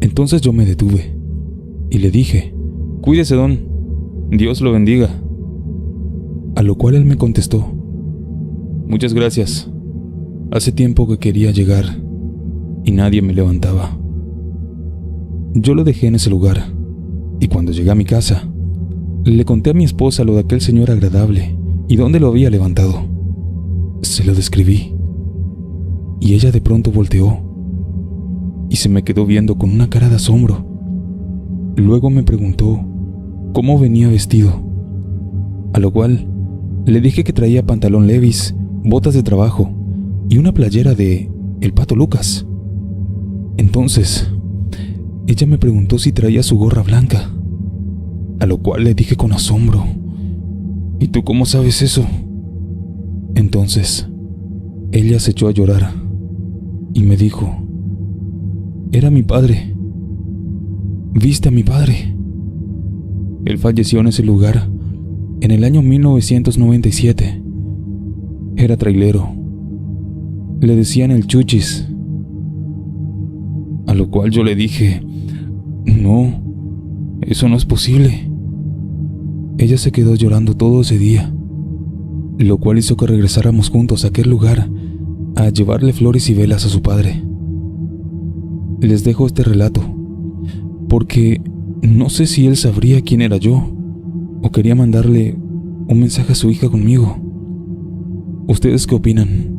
Entonces yo me detuve y le dije: cuídese, don. Dios lo bendiga. A lo cual él me contestó: muchas gracias. Hace tiempo que quería llegar y nadie me levantaba. Yo lo dejé en ese lugar y cuando llegué a mi casa, le conté a mi esposa lo de aquel señor agradable y dónde lo había levantado. Se lo describí y ella de pronto volteó y se me quedó viendo con una cara de asombro. Luego me preguntó cómo venía vestido, a lo cual le dije que traía pantalón Levi's, botas de trabajo y una playera de El Pato Lucas. Entonces, ella me preguntó si traía su gorra blanca, a lo cual le dije con asombro: ¿y tú cómo sabes eso? Entonces, ella se echó a llorar y me dijo: era mi padre. ¿Viste a mi padre? Él falleció en ese lugar en el año 1997. Era trailero. Le decían el Chuchis. A lo cual yo le dije: no, eso no es posible. Ella se quedó llorando todo ese día, lo cual hizo que regresáramos juntos a aquel lugar a llevarle flores y velas a su padre. Les dejo este relato porque no sé si él sabría quién era yo o quería mandarle un mensaje a su hija conmigo. ¿Ustedes qué opinan?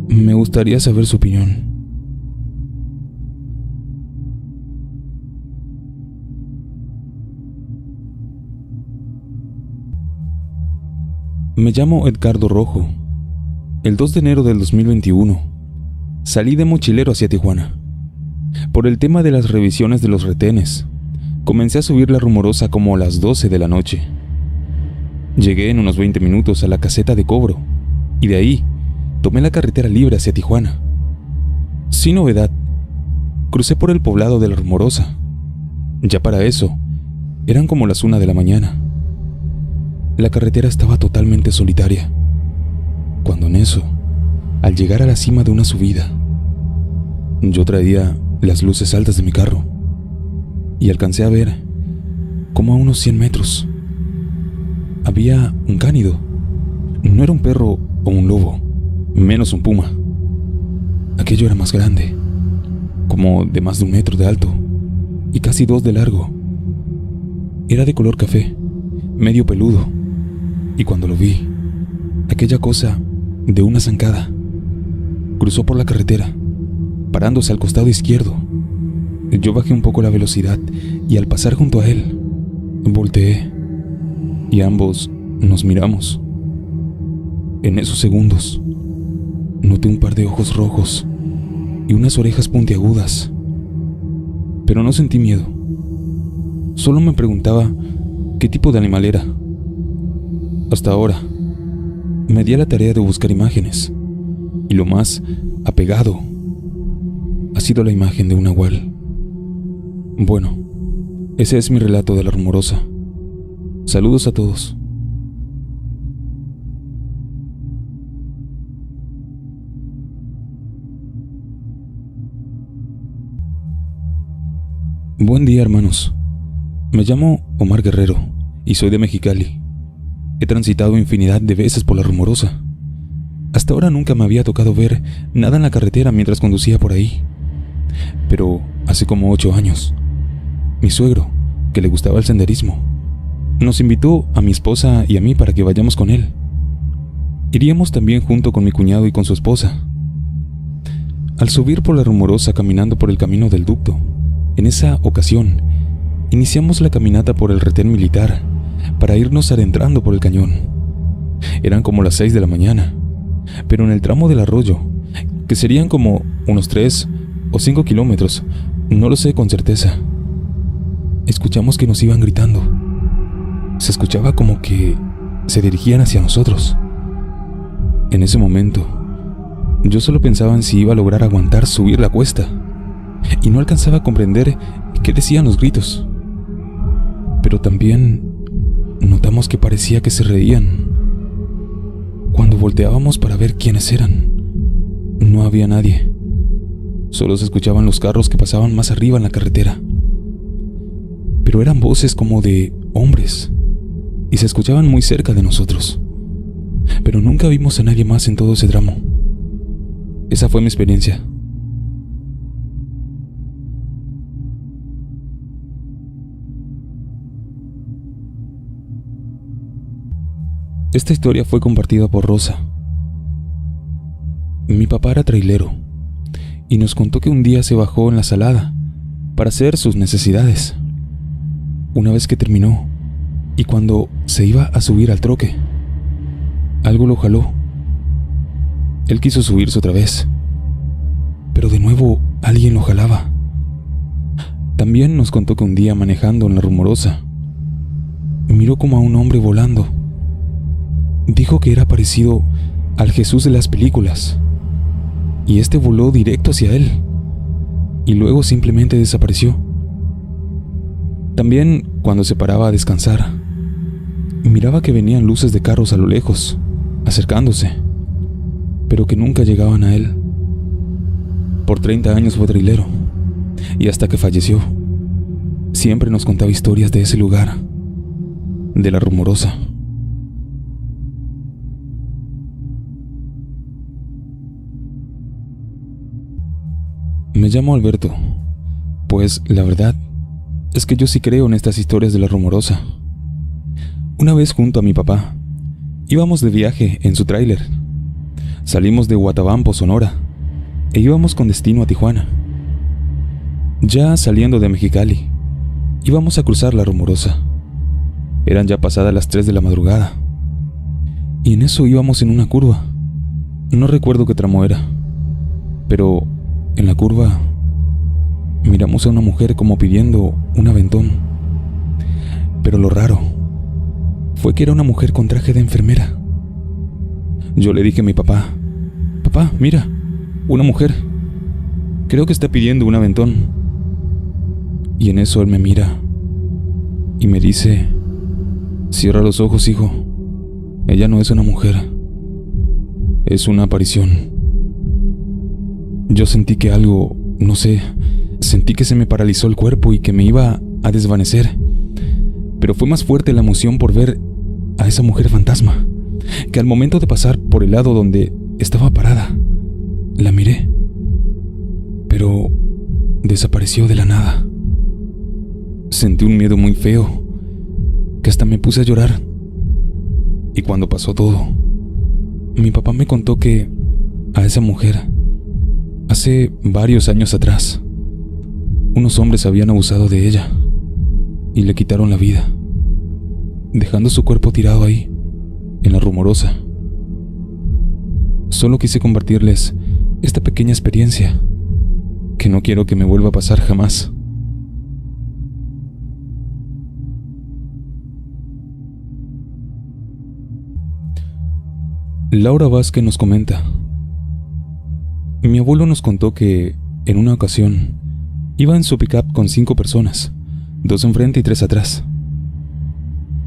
Me gustaría saber su opinión. Me llamo Edgardo Rojo. El 2 de enero del 2021 salí de mochilero hacia Tijuana. Por el tema de las revisiones de los retenes, comencé a subir La Rumorosa como a las 12 de la noche. Llegué en unos 20 minutos a la caseta de cobro y de ahí tomé la carretera libre hacia Tijuana. Sin novedad, crucé por el poblado de La Rumorosa. Ya para eso, eran como las 1 de la mañana. La carretera estaba totalmente solitaria, cuando en eso, al llegar a la cima de una subida, yo traía las luces altas de mi carro y alcancé a ver como a unos 100 metros había un cánido. No era un perro o un lobo, menos un puma. Aquello era más grande. como de más de 1 metro de alto y casi 2 de largo. Era de color café, medio peludo, y cuando lo vi, aquella cosa, de una zancada, cruzó por la carretera, parándose al costado izquierdo. Yo bajé un poco la velocidad y al pasar junto a él, volteé y ambos nos miramos. En esos segundos, noté un par de ojos rojos y unas orejas puntiagudas, pero no sentí miedo. Solo me preguntaba qué tipo de animal era. Hasta ahora, me di a la tarea de buscar imágenes, y lo más apegado ha sido la imagen de un nahual. Bueno, ese es mi relato de la Rumorosa. Saludos a todos. Buen día, hermanos. Me llamo Omar Guerrero y soy de Mexicali. He transitado infinidad de veces por la Rumorosa. Hasta ahora nunca me había tocado ver nada en la carretera mientras conducía por ahí. Pero hace como 8 años, mi suegro, que le gustaba el senderismo, nos invitó a mi esposa y a mí para que vayamos con él. Iríamos también junto con mi cuñado y con su esposa. Al subir por la Rumorosa caminando por el camino del ducto, en esa ocasión, iniciamos la caminata por el retén militar para irnos adentrando por el cañón. Eran como las 6 de la mañana, pero en el tramo del arroyo, que serían como unos 3 o 5 kilómetros, no lo sé con certeza, escuchamos que nos iban gritando. Se escuchaba como que se dirigían hacia nosotros. En ese momento, yo solo pensaba en si iba a lograr aguantar subir la cuesta, y no alcanzaba a comprender qué decían los gritos. Pero también notamos que parecía que se reían. Cuando volteábamos para ver quiénes eran, no había nadie. Solo se escuchaban los carros que pasaban más arriba en la carretera. Pero eran voces como de hombres, y se escuchaban muy cerca de nosotros. Pero nunca vimos a nadie más en todo ese tramo. Esa fue mi experiencia. Esta historia fue compartida por Rosa. Mi papá era trailero y nos contó que un día se bajó en la salada para hacer sus necesidades. Una vez que terminó y cuando se iba a subir al troque, algo lo jaló. Él quiso subirse otra vez, pero de nuevo alguien lo jalaba. También nos contó que un día manejando en la Rumorosa, miró como a un hombre volando. Dijo que era parecido al Jesús de las películas, y este voló directo hacia él, y luego simplemente desapareció. También, cuando se paraba a descansar, miraba que venían luces de carros a lo lejos, acercándose, pero que nunca llegaban a él. Por 30 años fue trailero, y hasta que falleció, siempre nos contaba historias de ese lugar, de la Rumorosa. Me llamo Alberto, pues la verdad es que yo sí creo en estas historias de la Rumorosa. Una vez junto a mi papá, íbamos de viaje en su tráiler. Salimos de Huatabampo, Sonora, e íbamos con destino a Tijuana. Ya saliendo de Mexicali, íbamos a cruzar la Rumorosa. Eran ya pasadas las 3 de la madrugada, y en eso íbamos en una curva. No recuerdo qué tramo era, pero en la curva miramos a una mujer como pidiendo un aventón. Pero lo raro fue que era una mujer con traje de enfermera. Yo le dije a mi papá: papá, mira, una mujer, creo que está pidiendo un aventón. Y en eso él me mira y me dice: cierra los ojos, hijo, ella no es una mujer, es una aparición. Yo sentí que algo, no sé, sentí que se me paralizó el cuerpo y que me iba a desvanecer. Pero fue más fuerte la emoción por ver a esa mujer fantasma, que al momento de pasar por el lado donde estaba parada, la miré. Pero desapareció de la nada. Sentí un miedo muy feo, que hasta me puse a llorar. Y cuando pasó todo, mi papá me contó que a esa mujer, hace varios años atrás, unos hombres habían abusado de ella y le quitaron la vida, dejando su cuerpo tirado ahí, en la Rumorosa. Solo quise compartirles esta pequeña experiencia, que no quiero que me vuelva a pasar jamás. Laura Vázquez nos comenta: mi abuelo nos contó que, en una ocasión, iba en su pickup con 5 personas, 2 enfrente y 3 atrás,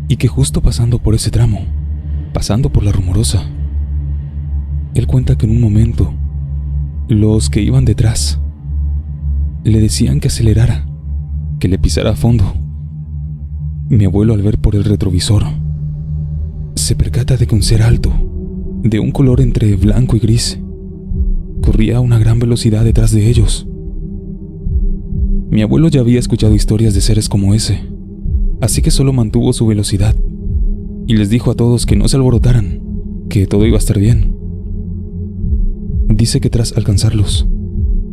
y que justo pasando por ese tramo, pasando por la Rumorosa, él cuenta que en un momento, los que iban detrás le decían que acelerara, que le pisara a fondo. Mi abuelo, al ver por el retrovisor, se percata de que un ser alto, de un color entre blanco y gris, corría a una gran velocidad detrás de ellos. Mi abuelo ya había escuchado historias de seres como ese, así que solo mantuvo su velocidad y les dijo a todos que no se alborotaran, que todo iba a estar bien. Dice que tras alcanzarlos,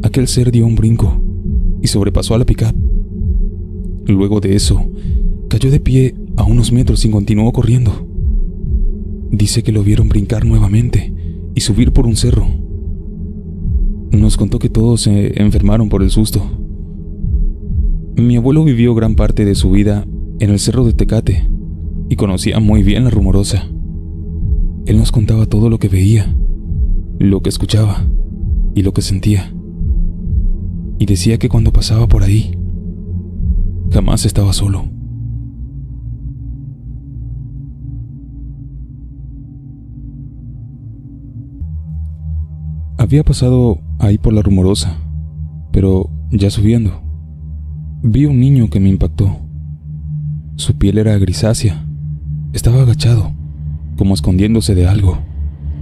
aquel ser dio un brinco y sobrepasó a la pickup. Luego de eso, cayó de pie a unos metros y continuó corriendo. Dice que lo vieron brincar nuevamente y subir por un cerro. Nos contó que todos se enfermaron por el susto. Mi abuelo vivió gran parte de su vida en el cerro de Tecate y conocía muy bien la Rumorosa. Él nos contaba todo lo que veía, lo que escuchaba y lo que sentía. Y decía que cuando pasaba por ahí, jamás estaba solo. Había pasado ahí por la Rumorosa, pero ya subiendo, vi un niño que me impactó. Su piel era grisácea, estaba agachado, como escondiéndose de algo,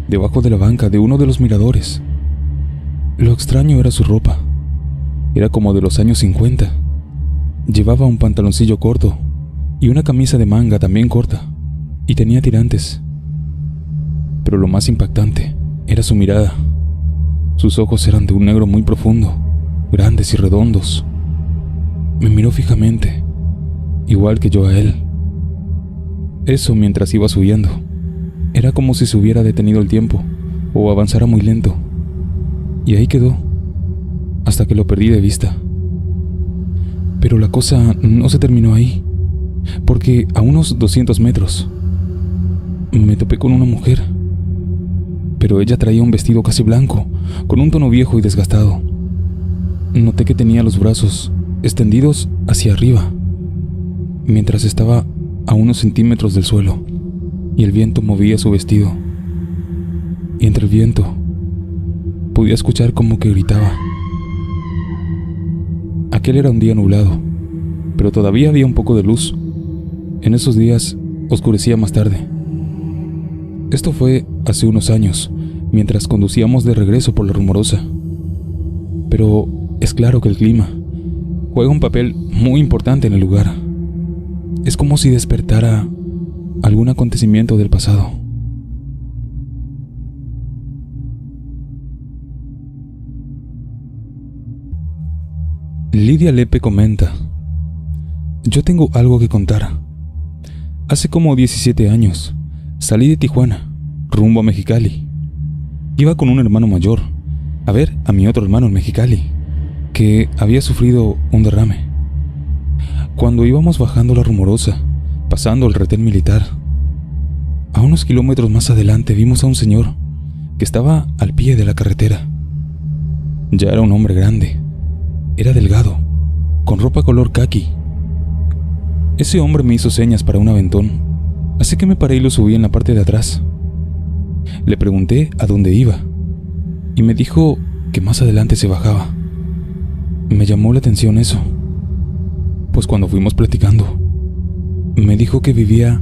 debajo de la banca de uno de los miradores. Lo extraño era su ropa, era como de los años 50. Llevaba un pantaloncillo corto y una camisa de manga también corta, y tenía tirantes. Pero lo más impactante era su mirada. Sus ojos eran de un negro muy profundo, grandes y redondos. Me miró fijamente, igual que yo a él. Eso mientras iba subiendo. Era como si se hubiera detenido el tiempo o avanzara muy lento. Y ahí quedó, hasta que lo perdí de vista. Pero la cosa no se terminó ahí, porque a unos 200 metros me topé con una mujer. Pero ella traía un vestido casi blanco, con un tono viejo y desgastado. Noté que tenía los brazos extendidos hacia arriba, mientras estaba a unos centímetros del suelo, y el viento movía su vestido. Y entre el viento, podía escuchar como que gritaba. Aquel era un día nublado, pero todavía había un poco de luz. En esos días oscurecía más tarde. Esto fue hace unos años, mientras conducíamos de regreso por la Rumorosa. Pero es claro que el clima juega un papel muy importante en el lugar. Es como si despertara algún acontecimiento del pasado. Lidia Lepe comenta: yo tengo algo que contar. Hace como 17 años salí de Tijuana, rumbo a Mexicali. Iba con un hermano mayor a ver a mi otro hermano en Mexicali, que había sufrido un derrame. Cuando íbamos bajando la Rumorosa, pasando el retén militar, a unos kilómetros más adelante vimos a un señor que estaba al pie de la carretera. Ya era un hombre grande, era delgado, con ropa color caqui. Ese hombre me hizo señas para un aventón, así que me paré y lo subí en la parte de atrás. Le pregunté a dónde iba y me dijo que más adelante se bajaba. Me llamó la atención eso, pues cuando fuimos platicando, me dijo que vivía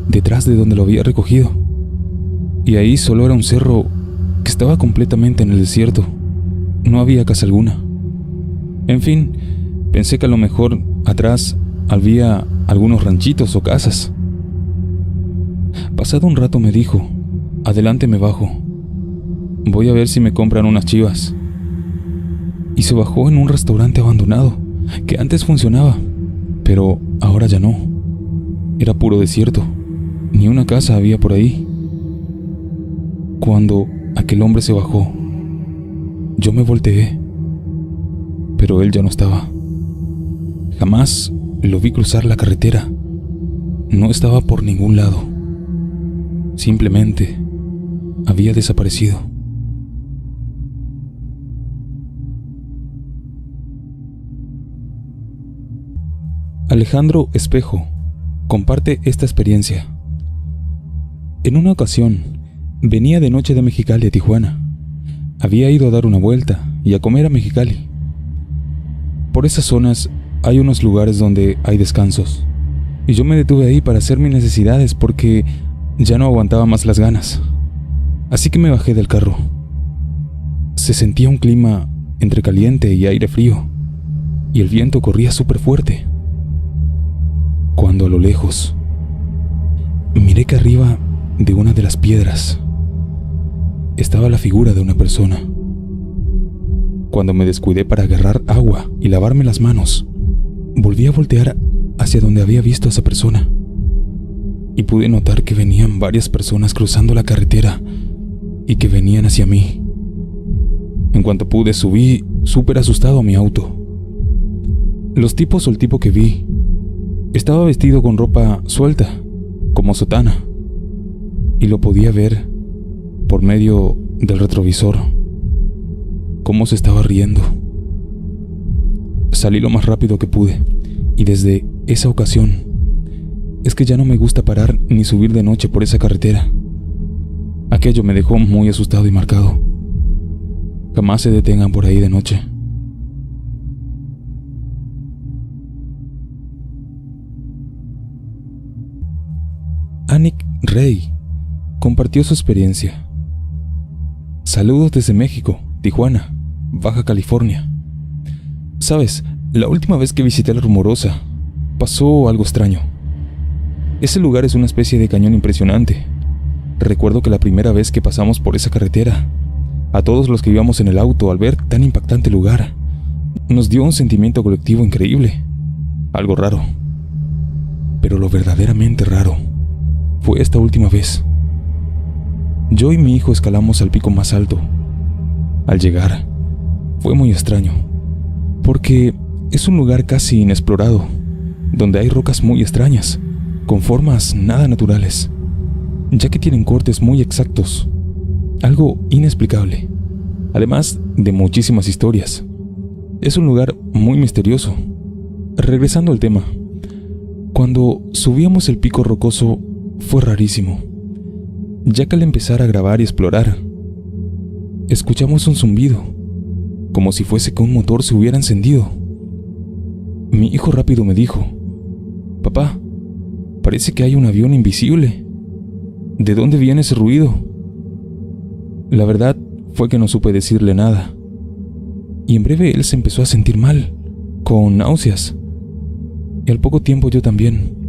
detrás de donde lo había recogido, y ahí solo era un cerro que estaba completamente en el desierto. No había casa alguna. En fin, pensé que a lo mejor atrás había algunos ranchitos o casas. Pasado un rato me dijo: adelante, me bajo. Voy a ver si me compran unas chivas. Y se bajó en un restaurante abandonado que antes funcionaba, pero ahora ya no. Era puro desierto, ni una casa había por ahí. Cuando aquel hombre se bajó, yo me volteé, pero él ya no estaba. Jamás lo vi cruzar la carretera. No estaba por ningún lado. Simplemente había desaparecido. Alejandro Espejo comparte esta experiencia. En una ocasión, venía de noche de Mexicali a Tijuana. Había ido a dar una vuelta y a comer a Mexicali. Por esas zonas hay unos lugares donde hay descansos, y yo me detuve ahí para hacer mis necesidades porque ya no aguantaba más las ganas. Así que me bajé del carro. Se sentía un clima entre caliente y aire frío, y el viento corría súper fuerte. Cuando a lo lejos miré que arriba de una de las piedras estaba la figura de una persona. Cuando me descuidé para agarrar agua y lavarme las manos, volví a voltear hacia donde había visto a esa persona y pude notar que venían varias personas cruzando la carretera y que venían hacia mí. En cuanto pude, subí súper asustado a mi auto. Los tipos o el tipo que vi estaba vestido con ropa suelta, como sotana, y lo podía ver por medio del retrovisor, cómo se estaba riendo. Salí lo más rápido que pude, y desde esa ocasión es que ya no me gusta parar ni subir de noche por esa carretera. Aquello me dejó muy asustado y marcado. Jamás se detengan por ahí de noche. Anik Rey compartió su experiencia. Saludos desde México, Tijuana, Baja California. Sabes, la última vez que visité La Rumorosa pasó algo extraño. Ese lugar es una especie de cañón impresionante. Recuerdo que la primera vez que pasamos por esa carretera, a todos los que íbamos en el auto, al ver tan impactante lugar, nos dio un sentimiento colectivo increíble. Algo raro. Pero lo verdaderamente raro fue esta última vez. Yo y mi hijo escalamos al pico más alto. Al llegar, fue muy extraño, porque es un lugar casi inexplorado, donde hay rocas muy extrañas, con formas nada naturales, ya que tienen cortes muy exactos, algo inexplicable, además de muchísimas historias. Es un lugar muy misterioso. Regresando al tema, cuando subíamos el pico rocoso fue rarísimo, ya que al empezar a grabar y explorar, escuchamos un zumbido, como si fuese que un motor se hubiera encendido. Mi hijo rápido me dijo: «Papá, parece que hay un avión invisible. ¿De dónde viene ese ruido?». La verdad fue que no supe decirle nada, y en breve él se empezó a sentir mal, con náuseas, y al poco tiempo yo también.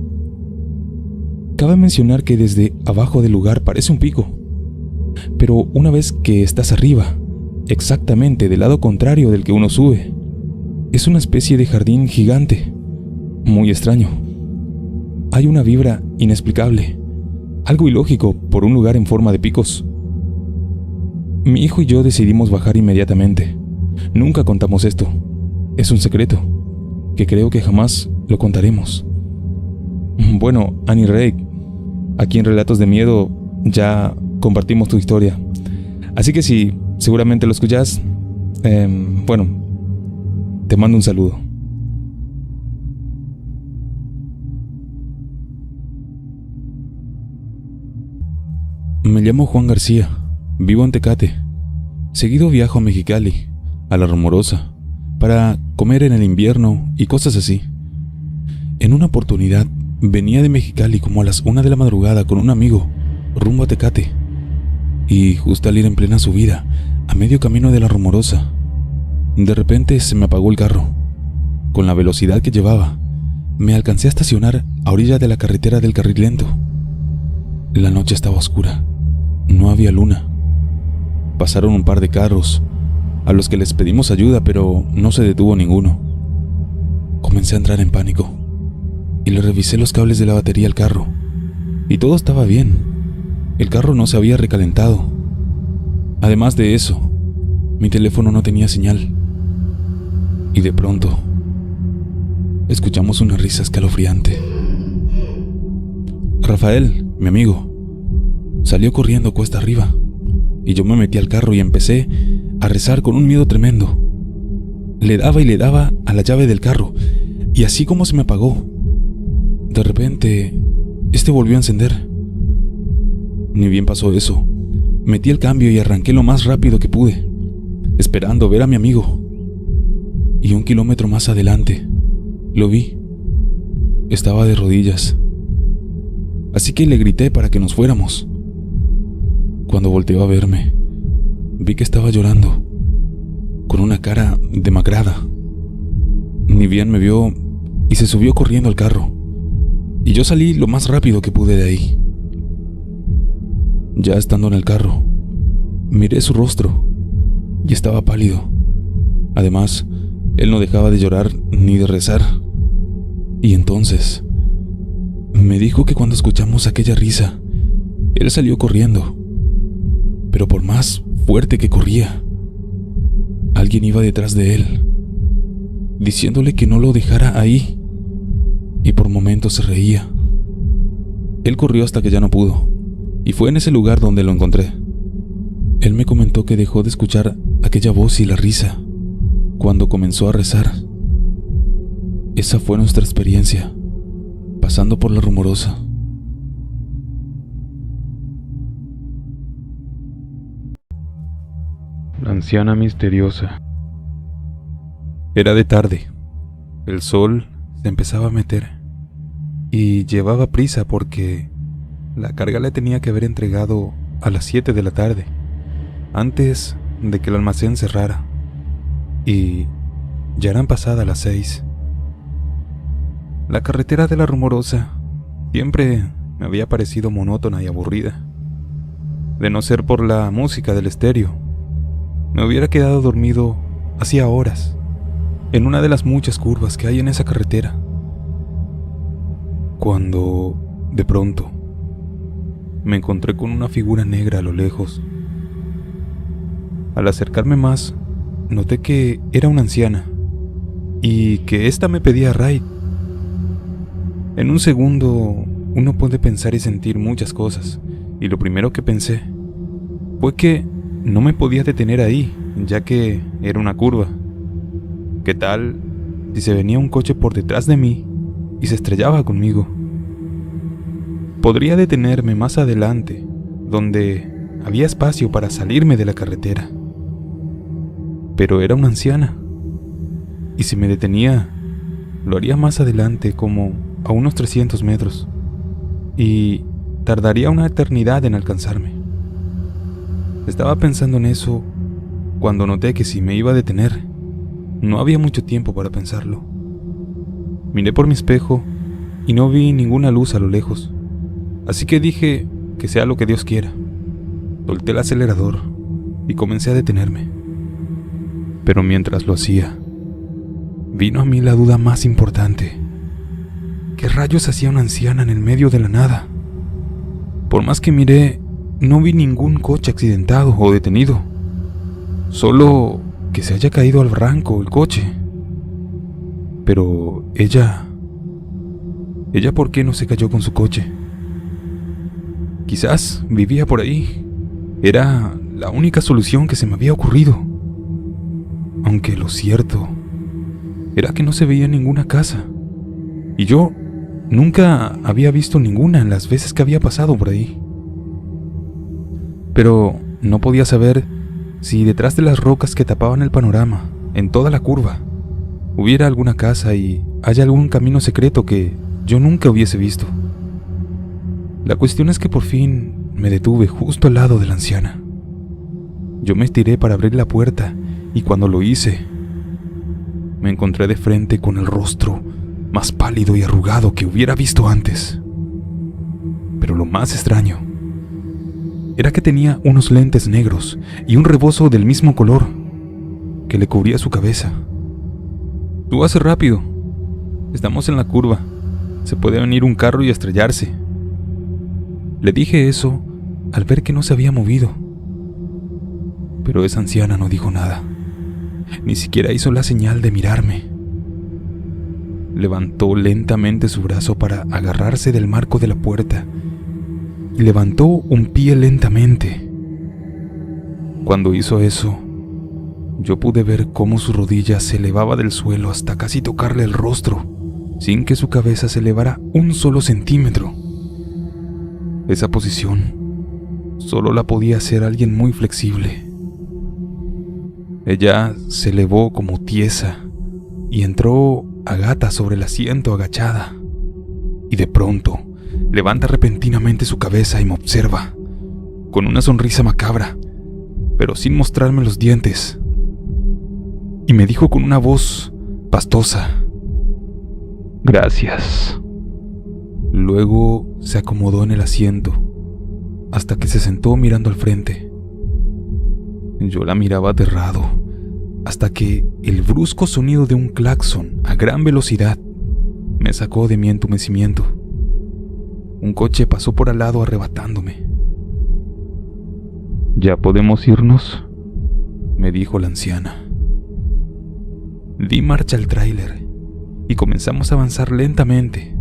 Cabe mencionar que desde abajo del lugar parece un pico, pero una vez que estás arriba, exactamente del lado contrario del que uno sube, es una especie de jardín gigante, muy extraño. Hay una vibra inexplicable, algo ilógico por un lugar en forma de picos. Mi hijo y yo decidimos bajar inmediatamente. Nunca contamos esto. Es un secreto que creo que jamás lo contaremos. Bueno, Annie Rey, aquí en Relatos de Miedo ya compartimos tu historia. Así que si seguramente lo escuchas, bueno, te mando un saludo. Me llamo Juan García, vivo en Tecate. Seguido viajo a Mexicali, a La Rumorosa, para comer en el invierno y cosas así. En una oportunidad venía de Mexicali como a las 1 de la madrugada con un amigo, rumbo a Tecate. Y justo al ir en plena subida, a medio camino de La Rumorosa, De repente se me apagó el carro. Con la velocidad que llevaba, me alcancé a estacionar a orilla de la carretera del carril lento. La noche estaba oscura, no había luna. Pasaron un par de carros, a los que les pedimos ayuda, pero no se detuvo ninguno. Comencé a entrar en pánico y le revisé los cables de la batería al carro, y todo estaba bien. El carro no se había recalentado. Además de eso, mi teléfono no tenía señal. Y de pronto, escuchamos una risa escalofriante. Rafael, mi amigo, salió corriendo cuesta arriba, y yo me metí al carro y empecé a rezar con un miedo tremendo. Le daba a la llave del carro, y así como se me apagó, de repente, este volvió a encender. Ni bien pasó eso, metí el cambio y arranqué lo más rápido que pude, esperando ver a mi amigo. Y 1 kilómetro más adelante, lo vi. Estaba de rodillas. Así que le grité para que nos fuéramos. Cuando volteó a verme, vi que estaba llorando, con una cara demacrada. Ni bien me vio y se subió corriendo al carro, y yo salí lo más rápido que pude de ahí. Ya estando en el carro, miré su rostro y estaba pálido. Además, él no dejaba de llorar ni de rezar. Y entonces me dijo que cuando escuchamos aquella risa, él salió corriendo. Pero por más fuerte que corría, alguien iba detrás de él, diciéndole que no lo dejara ahí, y por momentos se reía. Él corrió hasta que ya no pudo, y fue en ese lugar donde lo encontré. Él me comentó que dejó de escuchar aquella voz y la risa cuando comenzó a rezar. Esa fue nuestra experiencia, pasando por La Rumorosa. La anciana misteriosa. Era de tarde. El sol se empezaba a meter y llevaba prisa porque la carga la tenía que haber entregado a las 7 de la tarde, antes de que el almacén cerrara, y ya eran pasadas las 6. La carretera de La Rumorosa siempre me había parecido monótona y aburrida. De no ser por la música del estéreo, me hubiera quedado dormido hacía horas en una de las muchas curvas que hay en esa carretera, cuando de pronto me encontré con una figura negra a lo lejos. Al acercarme más, noté que era una anciana y que ésta me pedía ride. En un segundo uno puede pensar y sentir muchas cosas, y lo primero que pensé fue que no me podía detener ahí, ya que era una curva. ¿Qué tal si se venía un coche por detrás de mí y se estrellaba conmigo? Podría detenerme más adelante, donde había espacio para salirme de la carretera. Pero era una anciana, y si me detenía, lo haría más adelante, como a unos 300 metros, y tardaría una eternidad en alcanzarme. Estaba pensando en eso cuando noté que si me iba a detener, no había mucho tiempo para pensarlo. Miré por mi espejo y no vi ninguna luz a lo lejos, así que dije que sea lo que Dios quiera. Solté el acelerador y comencé a detenerme. Pero mientras lo hacía, vino a mí la duda más importante. ¿Qué rayos hacía una anciana en el medio de la nada? Por más que miré, no vi ningún coche accidentado o detenido, solo que se haya caído al barranco el coche. Pero ella, ¿por qué no se cayó con su coche? Quizás vivía por ahí. Era la única solución que se me había ocurrido. Aunque lo cierto era que no se veía ninguna casa, y yo nunca había visto ninguna en las veces que había pasado por ahí. Pero no podía saber si detrás de las rocas que tapaban el panorama, en toda la curva, hubiera alguna casa y haya algún camino secreto que yo nunca hubiese visto. La cuestión es que por fin me detuve justo al lado de la anciana. Yo me estiré para abrir la puerta, y cuando lo hice, me encontré de frente con el rostro más pálido y arrugado que hubiera visto antes. Pero lo más extraño era que tenía unos lentes negros y un rebozo del mismo color que le cubría su cabeza. «Tú haces rápido. Estamos en la curva. Se puede venir un carro y estrellarse». Le dije eso al ver que no se había movido. Pero esa anciana no dijo nada. Ni siquiera hizo la señal de mirarme. Levantó lentamente su brazo para agarrarse del marco de la puerta y levantó un pie lentamente. Cuando hizo eso, yo pude ver cómo su rodilla se elevaba del suelo hasta casi tocarle el rostro, sin que su cabeza se elevara un solo centímetro. Esa posición solo la podía hacer alguien muy flexible. Ella se elevó como tiesa y entró a gata sobre el asiento agachada, y de pronto levanta repentinamente su cabeza y me observa, con una sonrisa macabra, pero sin mostrarme los dientes, y me dijo con una voz pastosa: «Gracias». Luego se acomodó en el asiento, hasta que se sentó mirando al frente. Yo la miraba aterrado, hasta que el brusco sonido de un claxon a gran velocidad me sacó de mi entumecimiento. Un coche pasó por al lado arrebatándome. «¿Ya podemos irnos?», me dijo la anciana. Di marcha al tráiler y comenzamos a avanzar lentamente,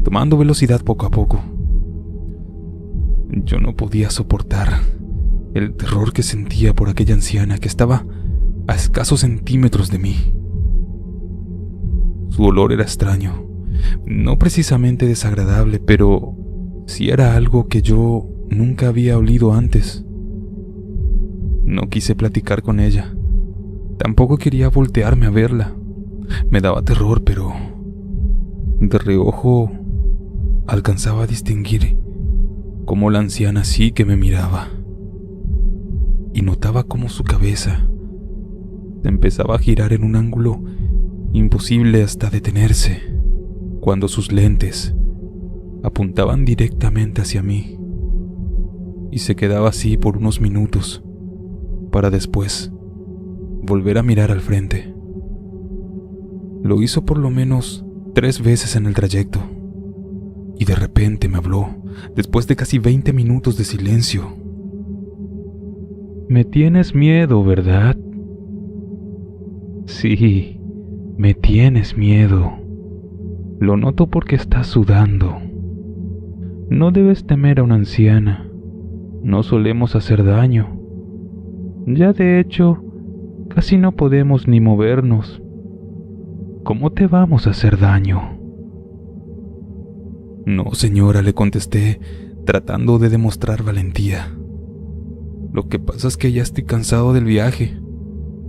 tomando velocidad poco a poco. Yo no podía soportar el terror que sentía por aquella anciana que estaba a escasos centímetros de mí. Su olor era extraño, no precisamente desagradable, pero sí era algo que yo nunca había olido antes. No quise platicar con ella, tampoco quería voltearme a verla. Me daba terror, pero de reojo alcanzaba a distinguir cómo la anciana sí que me miraba, y notaba cómo su cabeza empezaba a girar en un ángulo imposible hasta detenerse, cuando sus lentes apuntaban directamente hacia mí, y se quedaba así por unos minutos, para después volver a mirar al frente. Lo hizo por lo menos 3 veces en el trayecto, y de repente me habló, después de casi 20 minutos de silencio. «Me tienes miedo, ¿verdad?». «Sí, me tienes miedo. Lo noto porque estás sudando. No debes temer a una anciana. No solemos hacer daño. Ya de hecho, casi no podemos ni movernos. ¿Cómo te vamos a hacer daño?». «No, señora», le contesté, tratando de demostrar valentía. «Lo que pasa es que ya estoy cansado del viaje.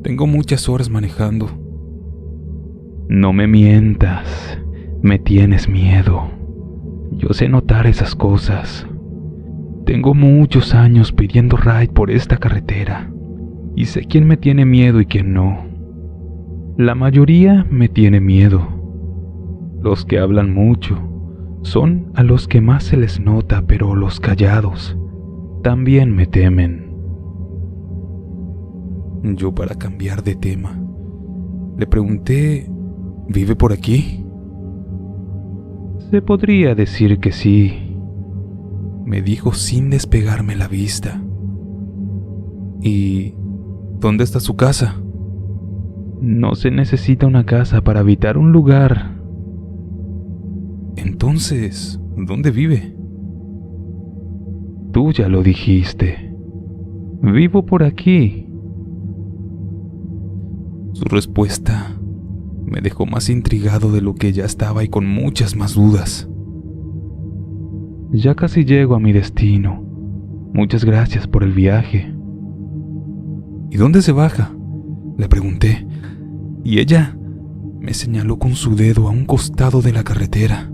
Tengo muchas horas manejando». «No me mientas. Me tienes miedo. Yo sé notar esas cosas. Tengo muchos años pidiendo ride por esta carretera, y sé quién me tiene miedo y quién no. La mayoría me tiene miedo. Los que hablan mucho son a los que más se les nota, pero los callados también me temen». Yo, para cambiar de tema, le pregunté: «¿Vive por aquí?». «Se podría decir que sí», me dijo sin despegarme la vista. «¿Y dónde está su casa?». «No se necesita una casa para habitar un lugar». «Entonces, ¿dónde vive?». «Tú ya lo dijiste. Vivo por aquí». Su respuesta me dejó más intrigado de lo que ya estaba y con muchas más dudas. «Ya casi llego a mi destino. Muchas gracias por el viaje». «¿Y dónde se baja?», le pregunté, y ella me señaló con su dedo a un costado de la carretera,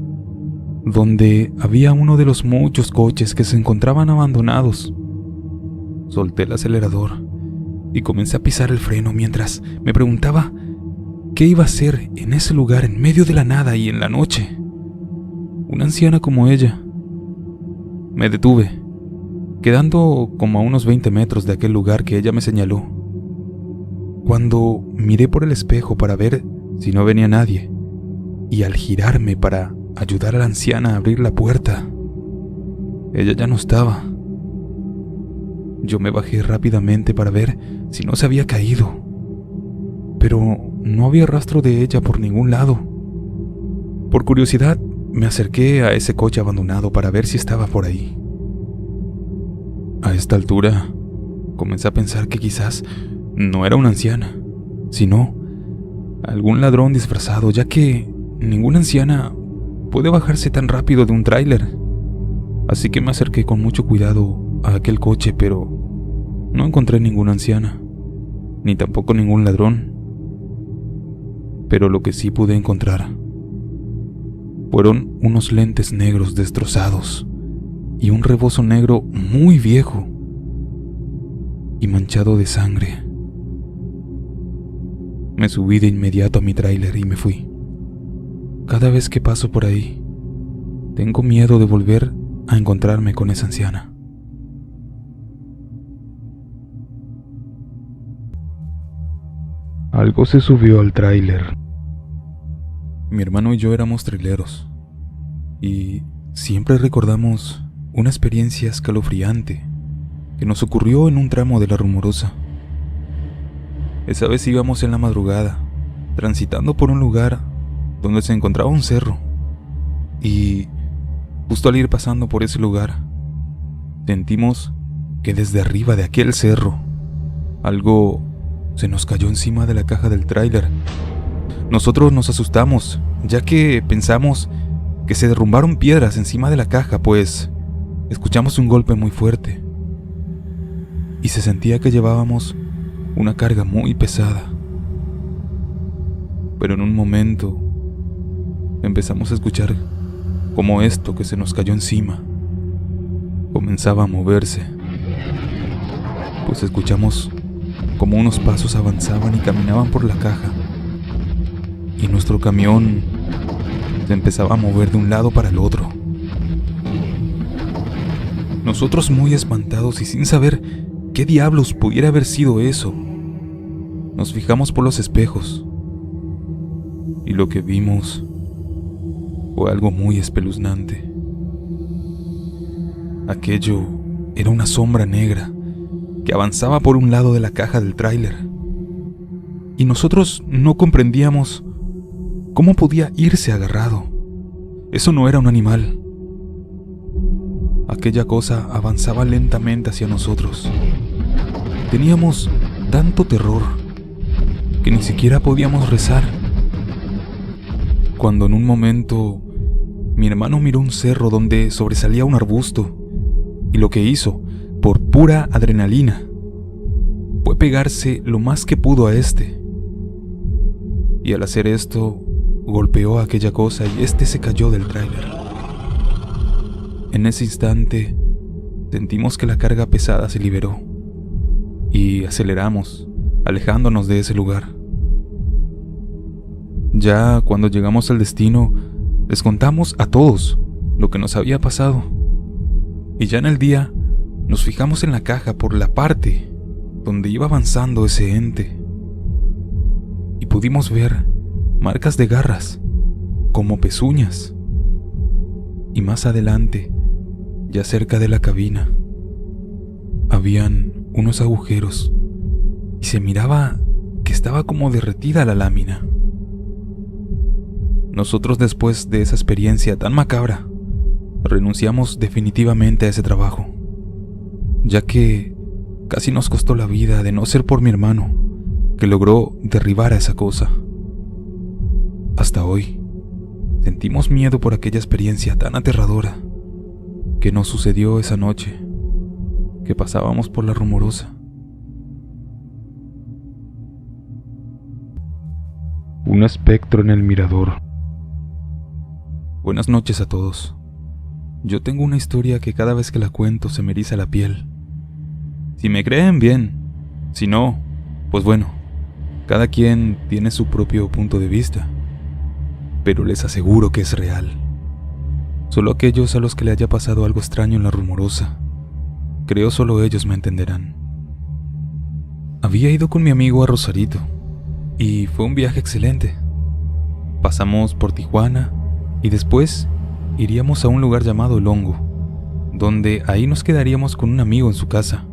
donde había uno de los muchos coches que se encontraban abandonados. Solté el acelerador y comencé a pisar el freno mientras me preguntaba qué iba a hacer en ese lugar en medio de la nada y en la noche una anciana como ella. Me detuve, quedando como a unos 20 metros de aquel lugar que ella me señaló. Cuando miré por el espejo para ver si no venía nadie, y al girarme para ayudar a la anciana a abrir la puerta, ella ya no estaba. Yo me bajé rápidamente para ver si no se había caído, pero no había rastro de ella por ningún lado. Por curiosidad, me acerqué a ese coche abandonado para ver si estaba por ahí. A esta altura, comencé a pensar que quizás no era una anciana, sino algún ladrón disfrazado, ya que ninguna anciana puede bajarse tan rápido de un tráiler. Así que me acerqué con mucho cuidado a aquel coche, pero no encontré ninguna anciana, ni tampoco ningún ladrón. Pero lo que sí pude encontrar fueron unos lentes negros destrozados y un rebozo negro muy viejo y manchado de sangre. Me subí de inmediato a mi tráiler y me fui. Cada vez que paso por ahí, tengo miedo de volver a encontrarme con esa anciana. Algo se subió al tráiler. Mi hermano y yo éramos traileros y siempre recordamos una experiencia escalofriante que nos ocurrió en un tramo de la Rumorosa. Esa vez íbamos en la madrugada, transitando por un lugar donde se encontraba un cerro, y justo al ir pasando por ese lugar, sentimos que desde arriba de aquel cerro algo se nos cayó encima de la caja del tráiler. Nosotros nos asustamos, ya que pensamos que se derrumbaron piedras encima de la caja, pues escuchamos un golpe muy fuerte y se sentía que llevábamos una carga muy pesada. Pero en un momento empezamos a escuchar cómo esto que se nos cayó encima comenzaba a moverse, pues escuchamos cómo unos pasos avanzaban y caminaban por la caja, y nuestro camión se empezaba a mover de un lado para el otro. Nosotros, muy espantados y sin saber qué diablos pudiera haber sido eso, nos fijamos por los espejos, y lo que vimos fue algo muy espeluznante. Aquello era una sombra negra que avanzaba por un lado de la caja del tráiler, y nosotros no comprendíamos cómo podía irse agarrado. Eso no era un animal. Aquella cosa avanzaba lentamente hacia nosotros. Teníamos tanto terror que ni siquiera podíamos rezar, cuando en un momento mi hermano miró un cerro donde sobresalía un arbusto, y lo que hizo, por pura adrenalina, fue pegarse lo más que pudo a este. Y al hacer esto, golpeó a aquella cosa y este se cayó del tráiler. En ese instante, sentimos que la carga pesada se liberó y aceleramos, alejándonos de ese lugar. Ya cuando llegamos al destino, les contamos a todos lo que nos había pasado. Y ya en el día, nos fijamos en la caja por la parte donde iba avanzando ese ente, y pudimos ver marcas de garras, como pezuñas. Y más adelante, ya cerca de la cabina, habían unos agujeros, y se miraba que estaba como derretida la lámina. Nosotros, después de esa experiencia tan macabra, renunciamos definitivamente a ese trabajo, ya que casi nos costó la vida de no ser por mi hermano, que logró derribar a esa cosa. Hasta hoy, sentimos miedo por aquella experiencia tan aterradora que nos sucedió esa noche que pasábamos por la Rumorosa. Un espectro en el mirador. Buenas noches a todos. Yo tengo una historia que cada vez que la cuento se me eriza la piel. Si me creen, bien. Si no, pues bueno, Cada quien tiene su propio punto de vista, pero les aseguro que es real. Solo aquellos a los que le haya pasado algo extraño en la Rumorosa, creo solo ellos me entenderán. Había ido con mi amigo a Rosarito y fue un viaje excelente. Pasamos por Tijuana y después iríamos a un lugar llamado El Hongo, donde ahí nos quedaríamos con un amigo en su casa.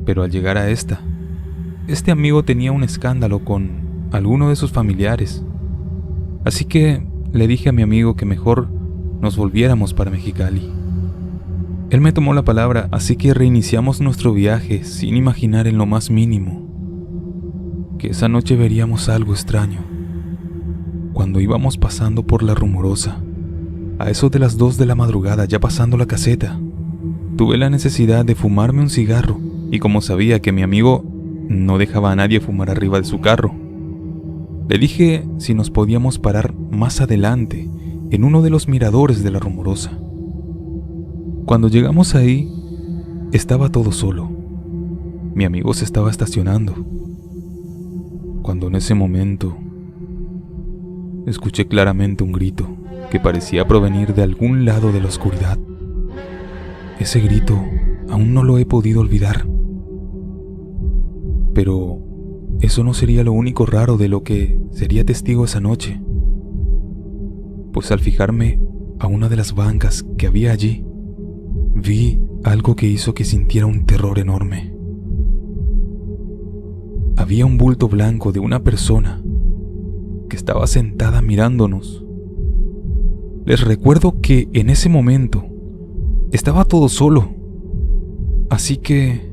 Pero al llegar a este amigo tenía un escándalo con alguno de sus familiares, así que le dije a mi amigo que mejor nos volviéramos para Mexicali. Él me tomó la palabra, así que reiniciamos nuestro viaje sin imaginar en lo más mínimo que esa noche veríamos algo extraño. Cuando íbamos pasando por la Rumorosa, a eso de las 2 de la madrugada, ya pasando la caseta, tuve la necesidad de fumarme un cigarro, y como sabía que mi amigo no dejaba a nadie fumar arriba de su carro, le dije si nos podíamos parar más adelante en uno de los miradores de la Rumorosa. Cuando llegamos ahí, estaba todo solo. Mi amigo se estaba estacionando, cuando en ese momento escuché claramente un grito que parecía provenir de algún lado de la oscuridad. Ese grito aún no lo he podido olvidar. Pero eso no sería lo único raro de lo que sería testigo esa noche, pues al fijarme a una de las bancas que había allí, vi algo que hizo que sintiera un terror enorme. Había un bulto blanco de una persona que estaba sentada mirándonos. Les recuerdo que en ese momento estaba todo solo, así que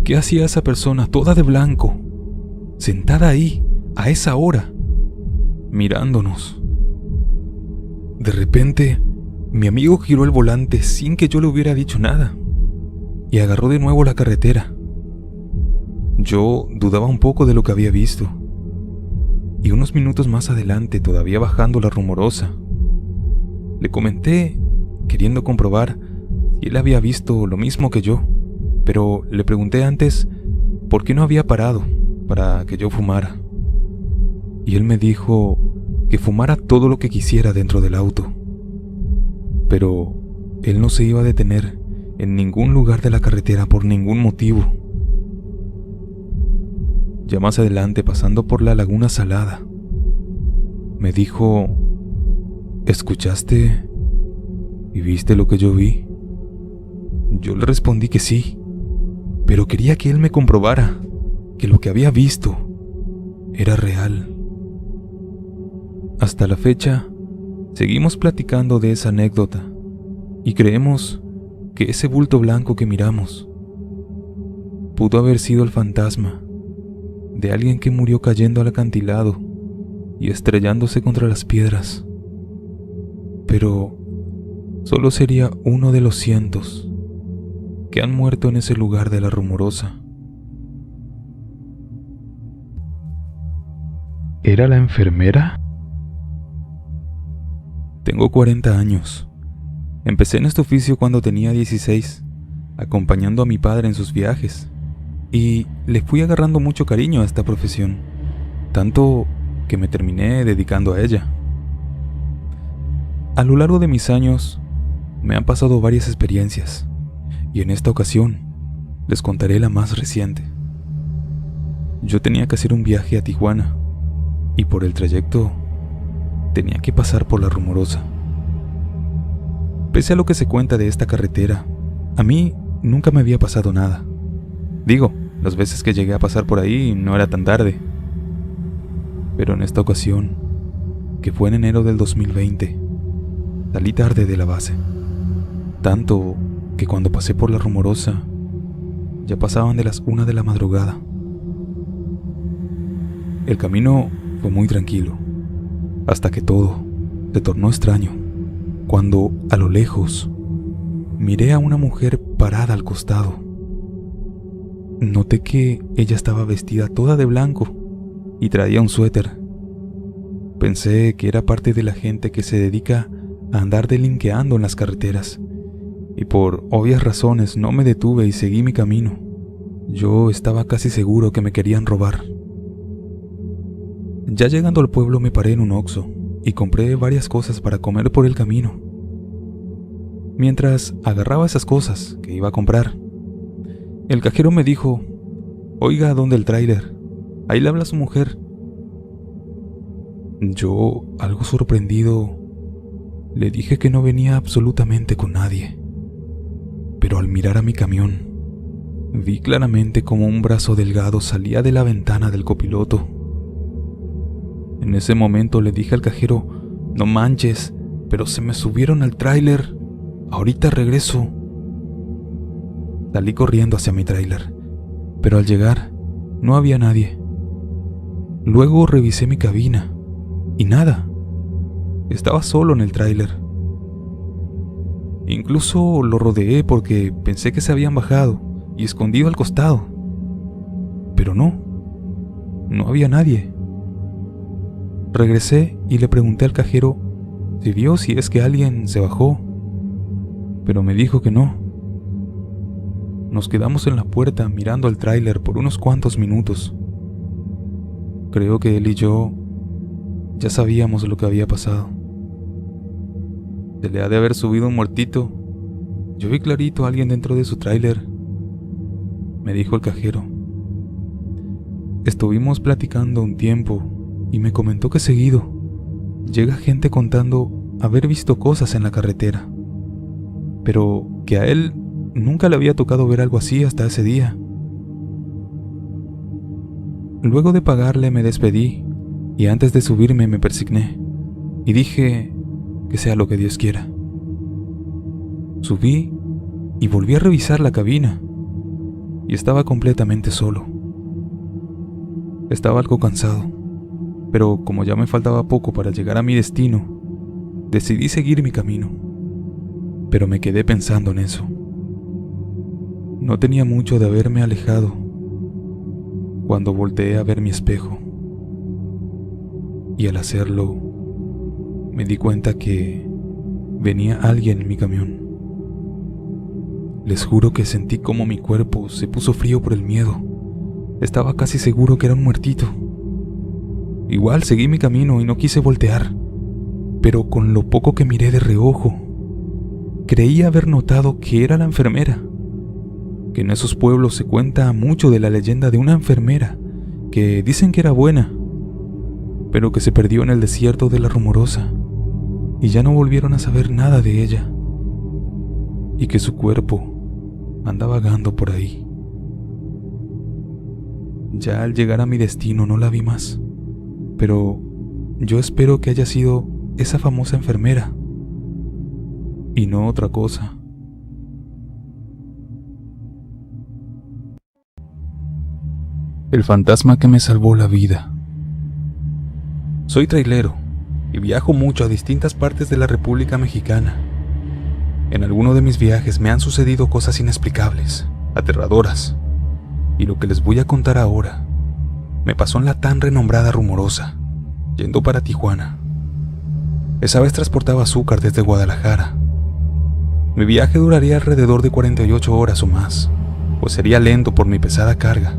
¿qué hacía esa persona toda de blanco, sentada ahí, a esa hora, mirándonos? De repente, mi amigo giró el volante sin que yo le hubiera dicho nada y agarró de nuevo la carretera. Yo dudaba un poco de lo que había visto, y unos minutos más adelante, todavía bajando la Rumorosa, le comenté, queriendo comprobar si él había visto lo mismo que yo, pero le pregunté antes por qué no había parado para que yo fumara. Y él me dijo que fumara todo lo que quisiera dentro del auto, pero él no se iba a detener en ningún lugar de la carretera por ningún motivo. Ya más adelante, pasando por la Laguna Salada, me dijo: ¿escuchaste y viste lo que yo vi? Yo le respondí que sí, pero quería que él me comprobara que lo que había visto era real. Hasta la fecha, seguimos platicando de esa anécdota y creemos que ese bulto blanco que miramos pudo haber sido el fantasma de alguien que murió cayendo al acantilado y estrellándose contra las piedras. Pero solo sería uno de los cientos que han muerto en ese lugar de la Rumorosa. ¿Era la enfermera? Tengo 40 años. Empecé en este oficio cuando tenía 16, acompañando a mi padre en sus viajes, y le fui agarrando mucho cariño a esta profesión, tanto que me terminé dedicando a ella. A lo largo de mis años me han pasado varias experiencias, y en esta ocasión les contaré la más reciente. Yo tenía que hacer un viaje a Tijuana, y por el trayecto tenía que pasar por la Rumorosa. Pese a lo que se cuenta de esta carretera, a mí nunca me había pasado nada. Digo, las veces que llegué a pasar por ahí no era tan tarde. Pero en esta ocasión, que fue en enero del 2020, salí tarde de la base. Tanto que cuando pasé por la Rumorosa, ya pasaban de las 1 de la madrugada. El camino fue muy tranquilo, hasta que todo se tornó extraño, cuando a lo lejos miré a una mujer parada al costado. Noté que ella estaba vestida toda de blanco y traía un suéter. Pensé que era parte de la gente que se dedica a andar delinqueando en las carreteras, y por obvias razones no me detuve y seguí mi camino. Yo estaba casi seguro que me querían robar, Ya llegando al pueblo me paré en un Oxxo y compré varias cosas para comer por el camino. Mientras agarraba esas cosas que iba a comprar, el cajero me dijo: «Oiga, ¿dónde el tráiler? Ahí le habla su mujer». Yo, algo sorprendido, le dije que no venía absolutamente con nadie. Pero al mirar a mi camión, vi claramente como un brazo delgado salía de la ventana del copiloto. En ese momento le dije al cajero: «No manches, pero se me subieron al tráiler. Ahorita regreso». Salí corriendo hacia mi tráiler, pero al llegar no había nadie. Luego revisé mi cabina y nada. Estaba solo en el tráiler. Incluso lo rodeé porque pensé que se habían bajado y escondido al costado. Pero no había nadie. Regresé y le pregunté al cajero si vio si es que alguien se bajó, pero me dijo que no. Nos quedamos en la puerta mirando al tráiler por unos cuantos minutos. Creo que él y yo ya sabíamos lo que había pasado. Se le ha de haber subido un muertito. Yo vi clarito a alguien dentro de su tráiler, me dijo el cajero. Estuvimos platicando un tiempo y me comentó que seguido llega gente contando haber visto cosas en la carretera, pero que a él nunca le había tocado ver algo así hasta ese día. Luego de pagarle me despedí y antes de subirme me persigné y dije que sea lo que Dios quiera. Subí y volví a revisar la cabina y estaba completamente solo. Estaba algo cansado, pero como ya me faltaba poco para llegar a mi destino, decidí seguir mi camino. Pero me quedé pensando en eso. No tenía mucho de haberme alejado cuando volteé a ver mi espejo. Y al hacerlo, me di cuenta que venía alguien en mi camión. Les juro que sentí como mi cuerpo se puso frío por el miedo. Estaba casi seguro que era un muertito. Igual seguí mi camino y no quise voltear, pero con lo poco que miré de reojo, creí haber notado que era la enfermera. Que en esos pueblos se cuenta mucho de la leyenda de una enfermera que dicen que era buena, pero que se perdió en el desierto de la Rumorosa y ya no volvieron a saber nada de ella, y que su cuerpo anda vagando por ahí. Ya al llegar a mi destino no la vi más, pero yo espero que haya sido esa famosa enfermera y no otra cosa. El fantasma que me salvó la vida. Soy trailero y viajo mucho a distintas partes de la República Mexicana. En alguno de mis viajes me han sucedido cosas inexplicables, aterradoras, y lo que les voy a contar ahora me pasó en la tan renombrada Rumorosa, yendo para Tijuana. Esa vez transportaba azúcar desde Guadalajara. Mi viaje duraría alrededor de 48 horas o más, pues sería lento por mi pesada carga.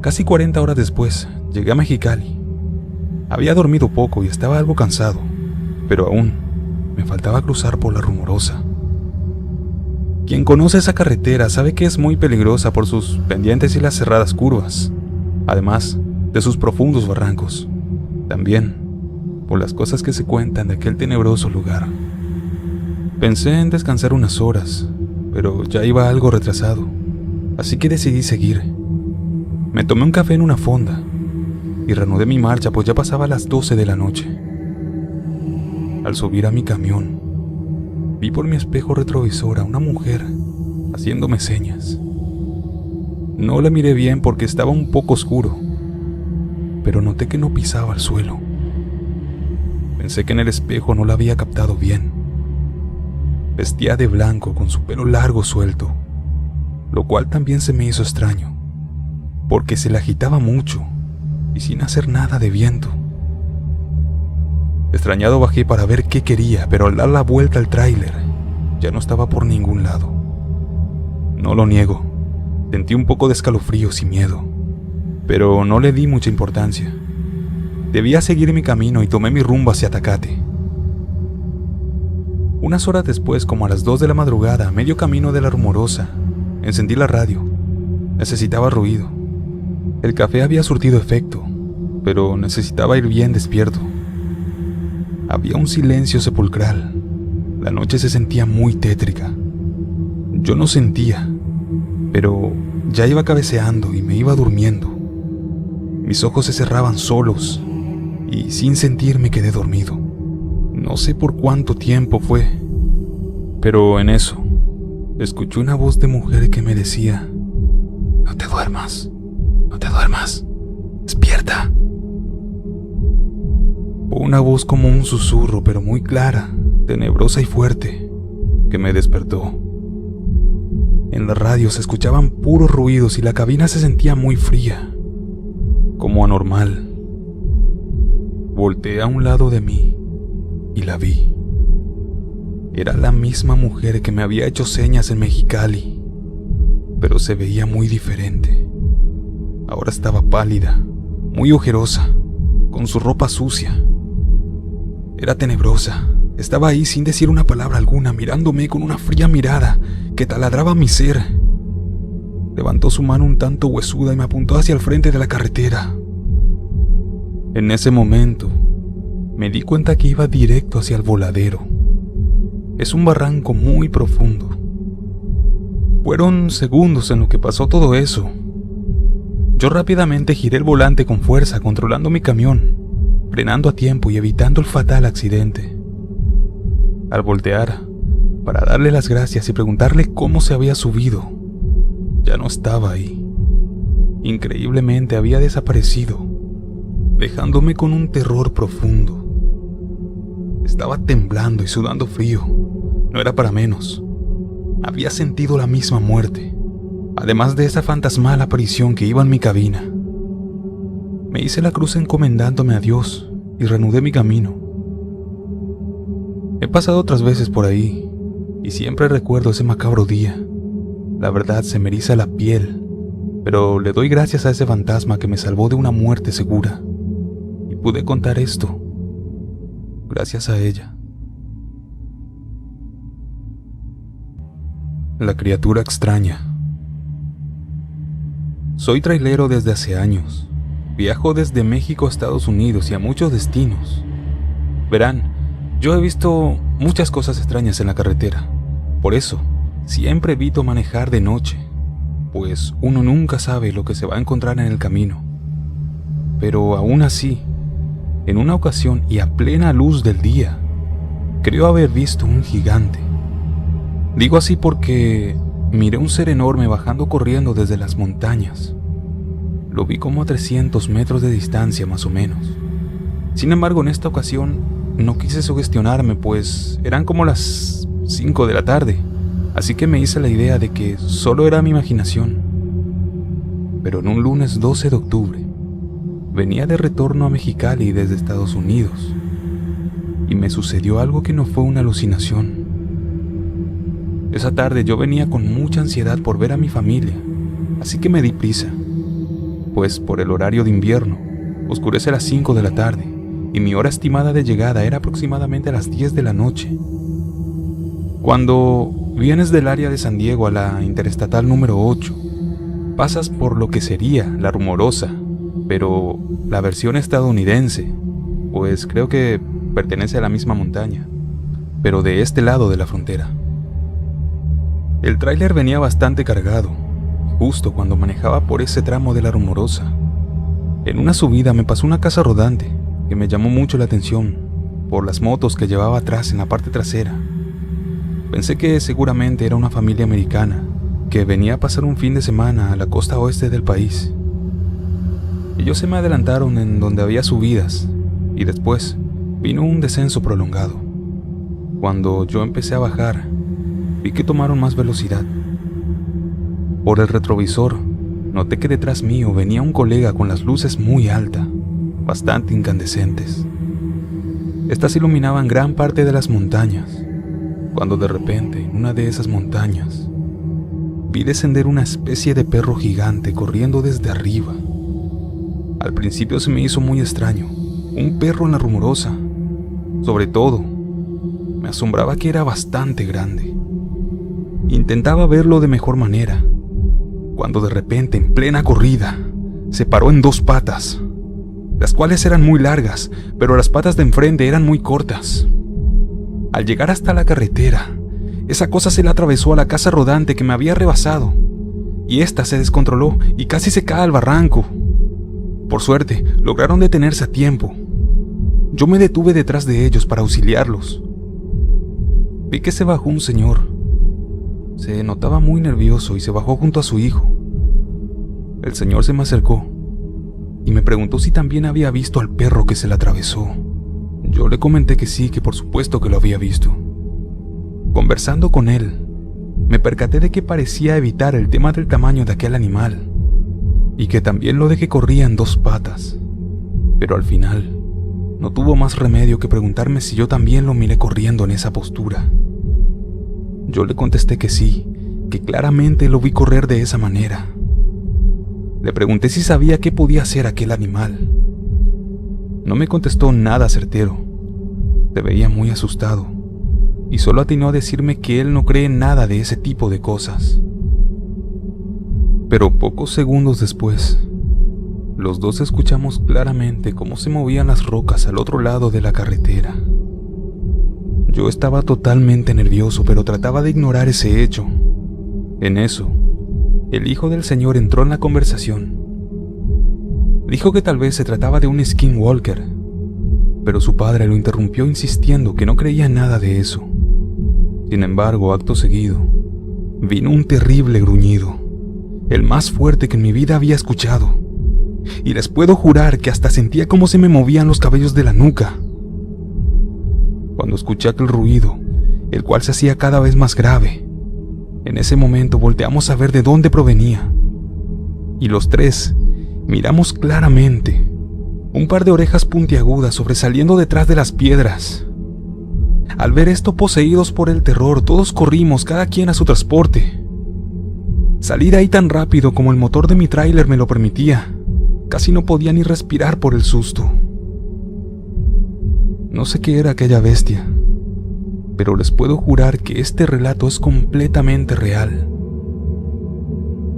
Casi 40 horas después, llegué a Mexicali. Había dormido poco y estaba algo cansado, pero aún me faltaba cruzar por la Rumorosa. Quien conoce esa carretera sabe que es muy peligrosa por sus pendientes y las cerradas curvas, además de sus profundos barrancos. También por las cosas que se cuentan de aquel tenebroso lugar. Pensé en descansar unas horas, pero ya iba algo retrasado, así que decidí seguir. Me tomé un café en una fonda y reanudé mi marcha, pues ya pasaba las 12 de la noche. Al subir a mi camión, vi por mi espejo retrovisor a una mujer haciéndome señas. No la miré bien porque estaba un poco oscuro, pero noté que no pisaba el suelo. Pensé que en el espejo no la había captado bien. Vestía de blanco con su pelo largo suelto, lo cual también se me hizo extraño, porque se la agitaba mucho y sin hacer nada de viento. Extrañado bajé para ver qué quería, pero al dar la vuelta al tráiler ya no estaba por ningún lado. No lo niego, sentí un poco de escalofríos y miedo, pero no le di mucha importancia. Debía seguir mi camino y tomé mi rumbo hacia Tecate. Unas horas después, como a las 2 de la madrugada, a medio camino de La Rumorosa, encendí la radio. Necesitaba ruido. El café había surtido efecto, pero necesitaba ir bien despierto. Había un silencio sepulcral. La noche se sentía muy tétrica. Yo no sentía, pero ya iba cabeceando y me iba durmiendo. Mis ojos se cerraban solos y sin sentir me quedé dormido. No sé por cuánto tiempo fue, pero en eso escuché una voz de mujer que me decía: "No te duermas, no te duermas, despierta". Una voz como un susurro, pero muy clara, tenebrosa y fuerte, que me despertó. En la radio se escuchaban puros ruidos y la cabina se sentía muy fría, como anormal. Volteé a un lado de mí y la vi. Era la misma mujer que me había hecho señas en Mexicali, pero se veía muy diferente. Ahora estaba pálida, muy ojerosa, con su ropa sucia. Era tenebrosa. Estaba ahí sin decir una palabra alguna, mirándome con una fría mirada que taladraba mi ser. Levantó su mano un tanto huesuda y me apuntó hacia el frente de la carretera. En ese momento, me di cuenta que iba directo hacia el Voladero. Es un barranco muy profundo. Fueron segundos en lo que pasó todo eso. Yo rápidamente giré el volante con fuerza, controlando mi camión, frenando a tiempo y evitando el fatal accidente. Al voltear, para darle las gracias y preguntarle cómo se había subido, ya no estaba ahí. Increíblemente había desaparecido, dejándome con un terror profundo. Estaba temblando y sudando frío. No era para menos. Había sentido la misma muerte, además de esa fantasmal aparición que iba en mi cabina. Me hice la cruz encomendándome a Dios y reanudé mi camino. He pasado otras veces por ahí y siempre recuerdo ese macabro día. La verdad se me eriza la piel, pero le doy gracias a ese fantasma que me salvó de una muerte segura. Y pude contar esto gracias a ella. La criatura extraña. Soy trailero desde hace años. Viajo desde México a Estados Unidos y a muchos destinos. Verán, yo he visto muchas cosas extrañas en la carretera. Por eso, siempre evito manejar de noche, pues uno nunca sabe lo que se va a encontrar en el camino. Pero aún así, en una ocasión y a plena luz del día, creo haber visto un gigante. Digo así porque miré un ser enorme bajando corriendo desde las montañas. Lo vi como a 300 metros de distancia más o menos. Sin embargo, en esta ocasión no quise sugestionarme, pues eran como las 5 de la tarde, así que me hice la idea de que solo era mi imaginación. Pero en un lunes 12 de octubre, venía de retorno a Mexicali desde Estados Unidos, y me sucedió algo que no fue una alucinación. Esa tarde yo venía con mucha ansiedad por ver a mi familia, así que me di prisa, pues por el horario de invierno, oscurece a las 5 de la tarde, y mi hora estimada de llegada era aproximadamente a las 10 de la noche. Cuando vienes del área de San Diego a la Interestatal número 8, pasas por lo que sería La Rumorosa, pero la versión estadounidense, pues creo que pertenece a la misma montaña, pero de este lado de la frontera. El tráiler venía bastante cargado, justo cuando manejaba por ese tramo de La Rumorosa. En una subida me pasó una casa rodante que me llamó mucho la atención por las motos que llevaba atrás en la parte trasera. Pensé que seguramente era una familia americana que venía a pasar un fin de semana a la costa oeste del país. Ellos se me adelantaron en donde había subidas y después vino un descenso prolongado. Cuando yo empecé a bajar, vi que tomaron más velocidad. Por el retrovisor, noté que detrás mío venía un colega con las luces muy altas, bastante incandescentes. Estas iluminaban gran parte de las montañas, cuando de repente, en una de esas montañas, vi descender una especie de perro gigante corriendo desde arriba. Al principio se me hizo muy extraño, un perro en la Rumorosa. Sobre todo, me asombraba que era bastante grande. Intentaba verlo de mejor manera, cuando de repente, en plena corrida, se paró en 2 patas, las cuales eran muy largas, pero las patas de enfrente eran muy cortas. Al llegar hasta la carretera, esa cosa se le atravesó a la casa rodante que me había rebasado, y ésta se descontroló y casi se cae al barranco. Por suerte, lograron detenerse a tiempo. Yo me detuve detrás de ellos para auxiliarlos. Vi que se bajó un señor. Se notaba muy nervioso y se bajó junto a su hijo. El señor se me acercó y me preguntó si también había visto al perro que se le atravesó. Yo le comenté que sí, que por supuesto que lo había visto. Conversando con él, me percaté de que parecía evitar el tema del tamaño de aquel animal y que también lo de que corría en 2 patas. Pero al final, no tuvo más remedio que preguntarme si yo también lo miré corriendo en esa postura. Yo le contesté que sí, que claramente lo vi correr de esa manera. Le pregunté si sabía qué podía hacer aquel animal. No me contestó nada certero. Se veía muy asustado y solo atinó a decirme que él no cree en nada de ese tipo de cosas. Pero pocos segundos después, los dos escuchamos claramente cómo se movían las rocas al otro lado de la carretera. Yo estaba totalmente nervioso, pero trataba de ignorar ese hecho. En eso, el hijo del señor entró en la conversación. Dijo que tal vez se trataba de un skinwalker, pero su padre lo interrumpió insistiendo que no creía en nada de eso. Sin embargo, acto seguido, vino un terrible gruñido, el más fuerte que en mi vida había escuchado, y les puedo jurar que hasta sentía cómo se me movían los cabellos de la nuca. Cuando escuché aquel ruido, el cual se hacía cada vez más grave, en ese momento volteamos a ver de dónde provenía, y los 3 miramos claramente un par de orejas puntiagudas sobresaliendo detrás de las piedras. Al ver esto, poseídos por el terror, todos corrimos, cada quien a su transporte. Salí de ahí tan rápido como el motor de mi tráiler me lo permitía. Casi no podía ni respirar por el susto. No sé qué era aquella bestia, pero les puedo jurar que este relato es completamente real.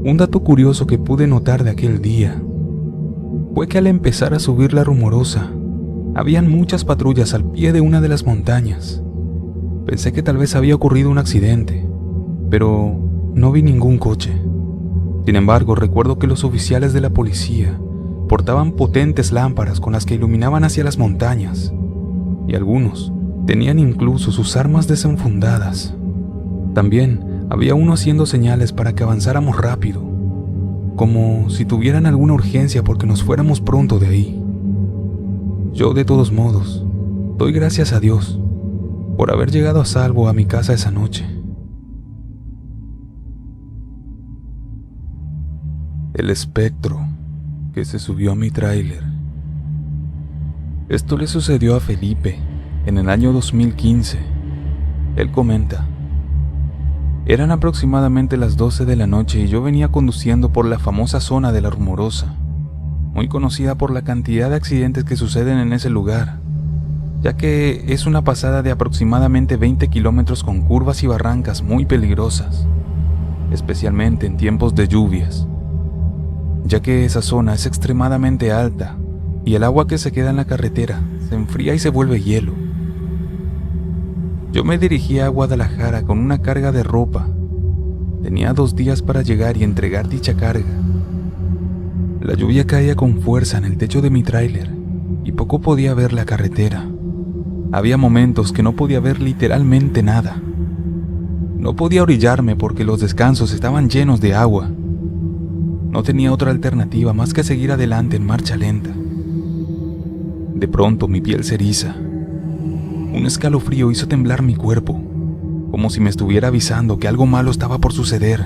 Un dato curioso que pude notar de aquel día fue que al empezar a subir la Rumorosa, habían muchas patrullas al pie de una de las montañas. Pensé que tal vez había ocurrido un accidente, pero no vi ningún coche. Sin embargo, recuerdo que los oficiales de la policía portaban potentes lámparas con las que iluminaban hacia las montañas, y algunos tenían incluso sus armas desenfundadas. También había uno haciendo señales para que avanzáramos rápido, como si tuvieran alguna urgencia porque nos fuéramos pronto de ahí. Yo, de todos modos, doy gracias a Dios por haber llegado a salvo a mi casa esa noche. El espectro que se subió a mi tráiler. Esto le sucedió a Felipe en el año 2015. Él comenta: eran aproximadamente las 12 de la noche y yo venía conduciendo por la famosa zona de la Rumorosa, muy conocida por la cantidad de accidentes que suceden en ese lugar, ya que es una pasada de aproximadamente 20 kilómetros con curvas y barrancas muy peligrosas, especialmente en tiempos de lluvias, ya que esa zona es extremadamente alta y el agua que se queda en la carretera se enfría y se vuelve hielo. Yo me dirigí a Guadalajara con una carga de ropa. Tenía 2 días para llegar y entregar dicha carga. La lluvia caía con fuerza en el techo de mi tráiler y poco podía ver la carretera. Había momentos que no podía ver literalmente nada. No podía orillarme porque los descansos estaban llenos de agua. No tenía otra alternativa más que seguir adelante en marcha lenta. De pronto mi piel se eriza. Un escalofrío hizo temblar mi cuerpo, como si me estuviera avisando que algo malo estaba por suceder.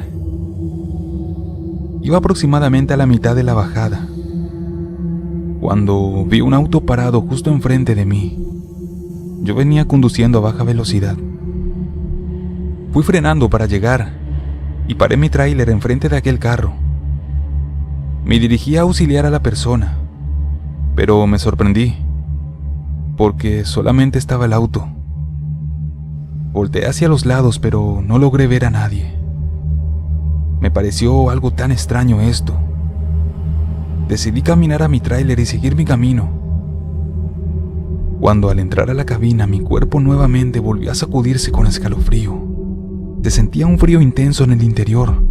Iba aproximadamente a la mitad de la bajada, cuando vi un auto parado justo enfrente de mí. Yo venía conduciendo a baja velocidad. Fui frenando para llegar y paré mi tráiler enfrente de aquel carro. Me dirigí a auxiliar a la persona, pero me sorprendí, porque solamente estaba el auto. Volteé hacia los lados, pero no logré ver a nadie. Me pareció algo tan extraño esto. Decidí caminar a mi tráiler y seguir mi camino, cuando al entrar a la cabina mi cuerpo nuevamente volvió a sacudirse con escalofrío. Se sentía un frío intenso en el interior.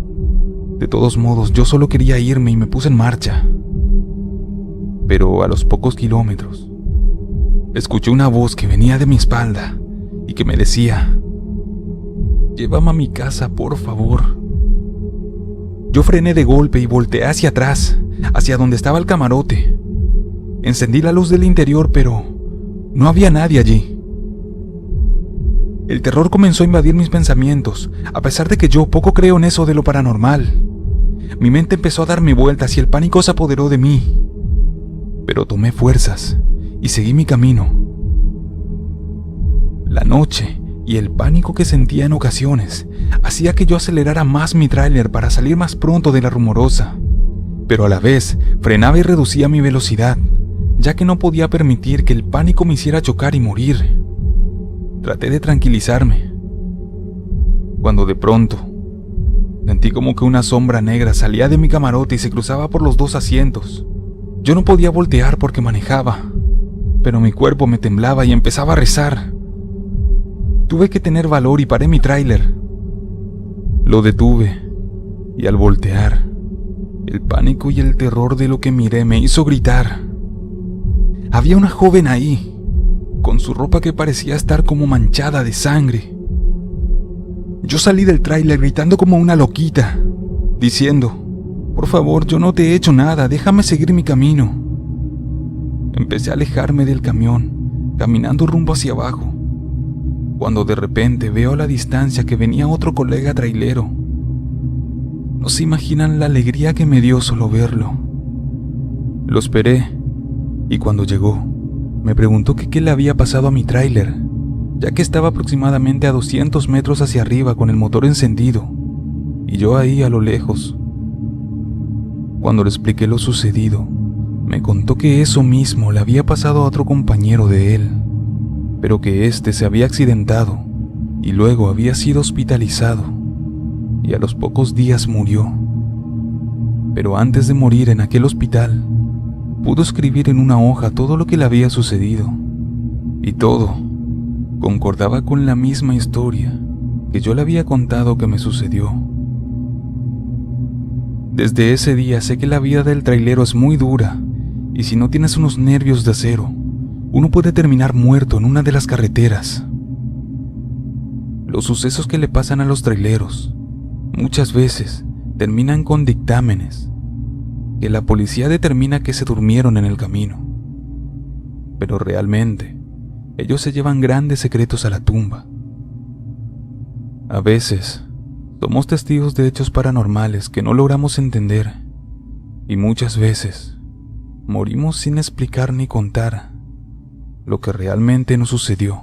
De todos modos, yo solo quería irme y me puse en marcha. Pero a los pocos kilómetros, escuché una voz que venía de mi espalda y que me decía: «Llévame a mi casa, por favor». Yo frené de golpe y volteé hacia atrás, hacia donde estaba el camarote. Encendí la luz del interior, pero no había nadie allí. El terror comenzó a invadir mis pensamientos, a pesar de que yo poco creo en eso de lo paranormal. Mi mente empezó a darme vueltas y el pánico se apoderó de mí. Pero tomé fuerzas y seguí mi camino. La noche y el pánico que sentía en ocasiones hacía que yo acelerara más mi tráiler para salir más pronto de la rumorosa, pero a la vez frenaba y reducía mi velocidad, ya que no podía permitir que el pánico me hiciera chocar y morir. Traté de tranquilizarme, cuando de pronto sentí como que una sombra negra salía de mi camarote y se cruzaba por los dos asientos. Yo no podía voltear porque manejaba, pero mi cuerpo me temblaba y empezaba a rezar. Tuve que tener valor y paré mi tráiler. Lo detuve y al voltear, el pánico y el terror de lo que miré me hizo gritar. Había una joven ahí, con su ropa que parecía estar como manchada de sangre. Yo salí del tráiler gritando como una loquita, diciendo: «Por favor, yo no te he hecho nada, déjame seguir mi camino». Empecé a alejarme del camión, caminando rumbo hacia abajo, cuando de repente veo a la distancia que venía otro colega trailero. No se imaginan la alegría que me dio solo verlo. Lo esperé, y cuando llegó, me preguntó que qué le había pasado a mi tráiler, ya que estaba aproximadamente a 200 metros hacia arriba con el motor encendido, y yo ahí a lo lejos. Cuando le expliqué lo sucedido, me contó que eso mismo le había pasado a otro compañero de él, pero que éste se había accidentado y luego había sido hospitalizado, y a los pocos días murió. Pero antes de morir en aquel hospital, pudo escribir en una hoja todo lo que le había sucedido, y todo concordaba con la misma historia que yo le había contado que me sucedió. Desde ese día sé que la vida del trailero es muy dura, y si no tienes unos nervios de acero, uno puede terminar muerto en una de las carreteras. Los sucesos que le pasan a los traileros muchas veces terminan con dictámenes que la policía determina que se durmieron en el camino, pero realmente ellos se llevan grandes secretos a la tumba. A veces somos testigos de hechos paranormales que no logramos entender, y muchas veces morimos sin explicar ni contar lo que realmente nos sucedió.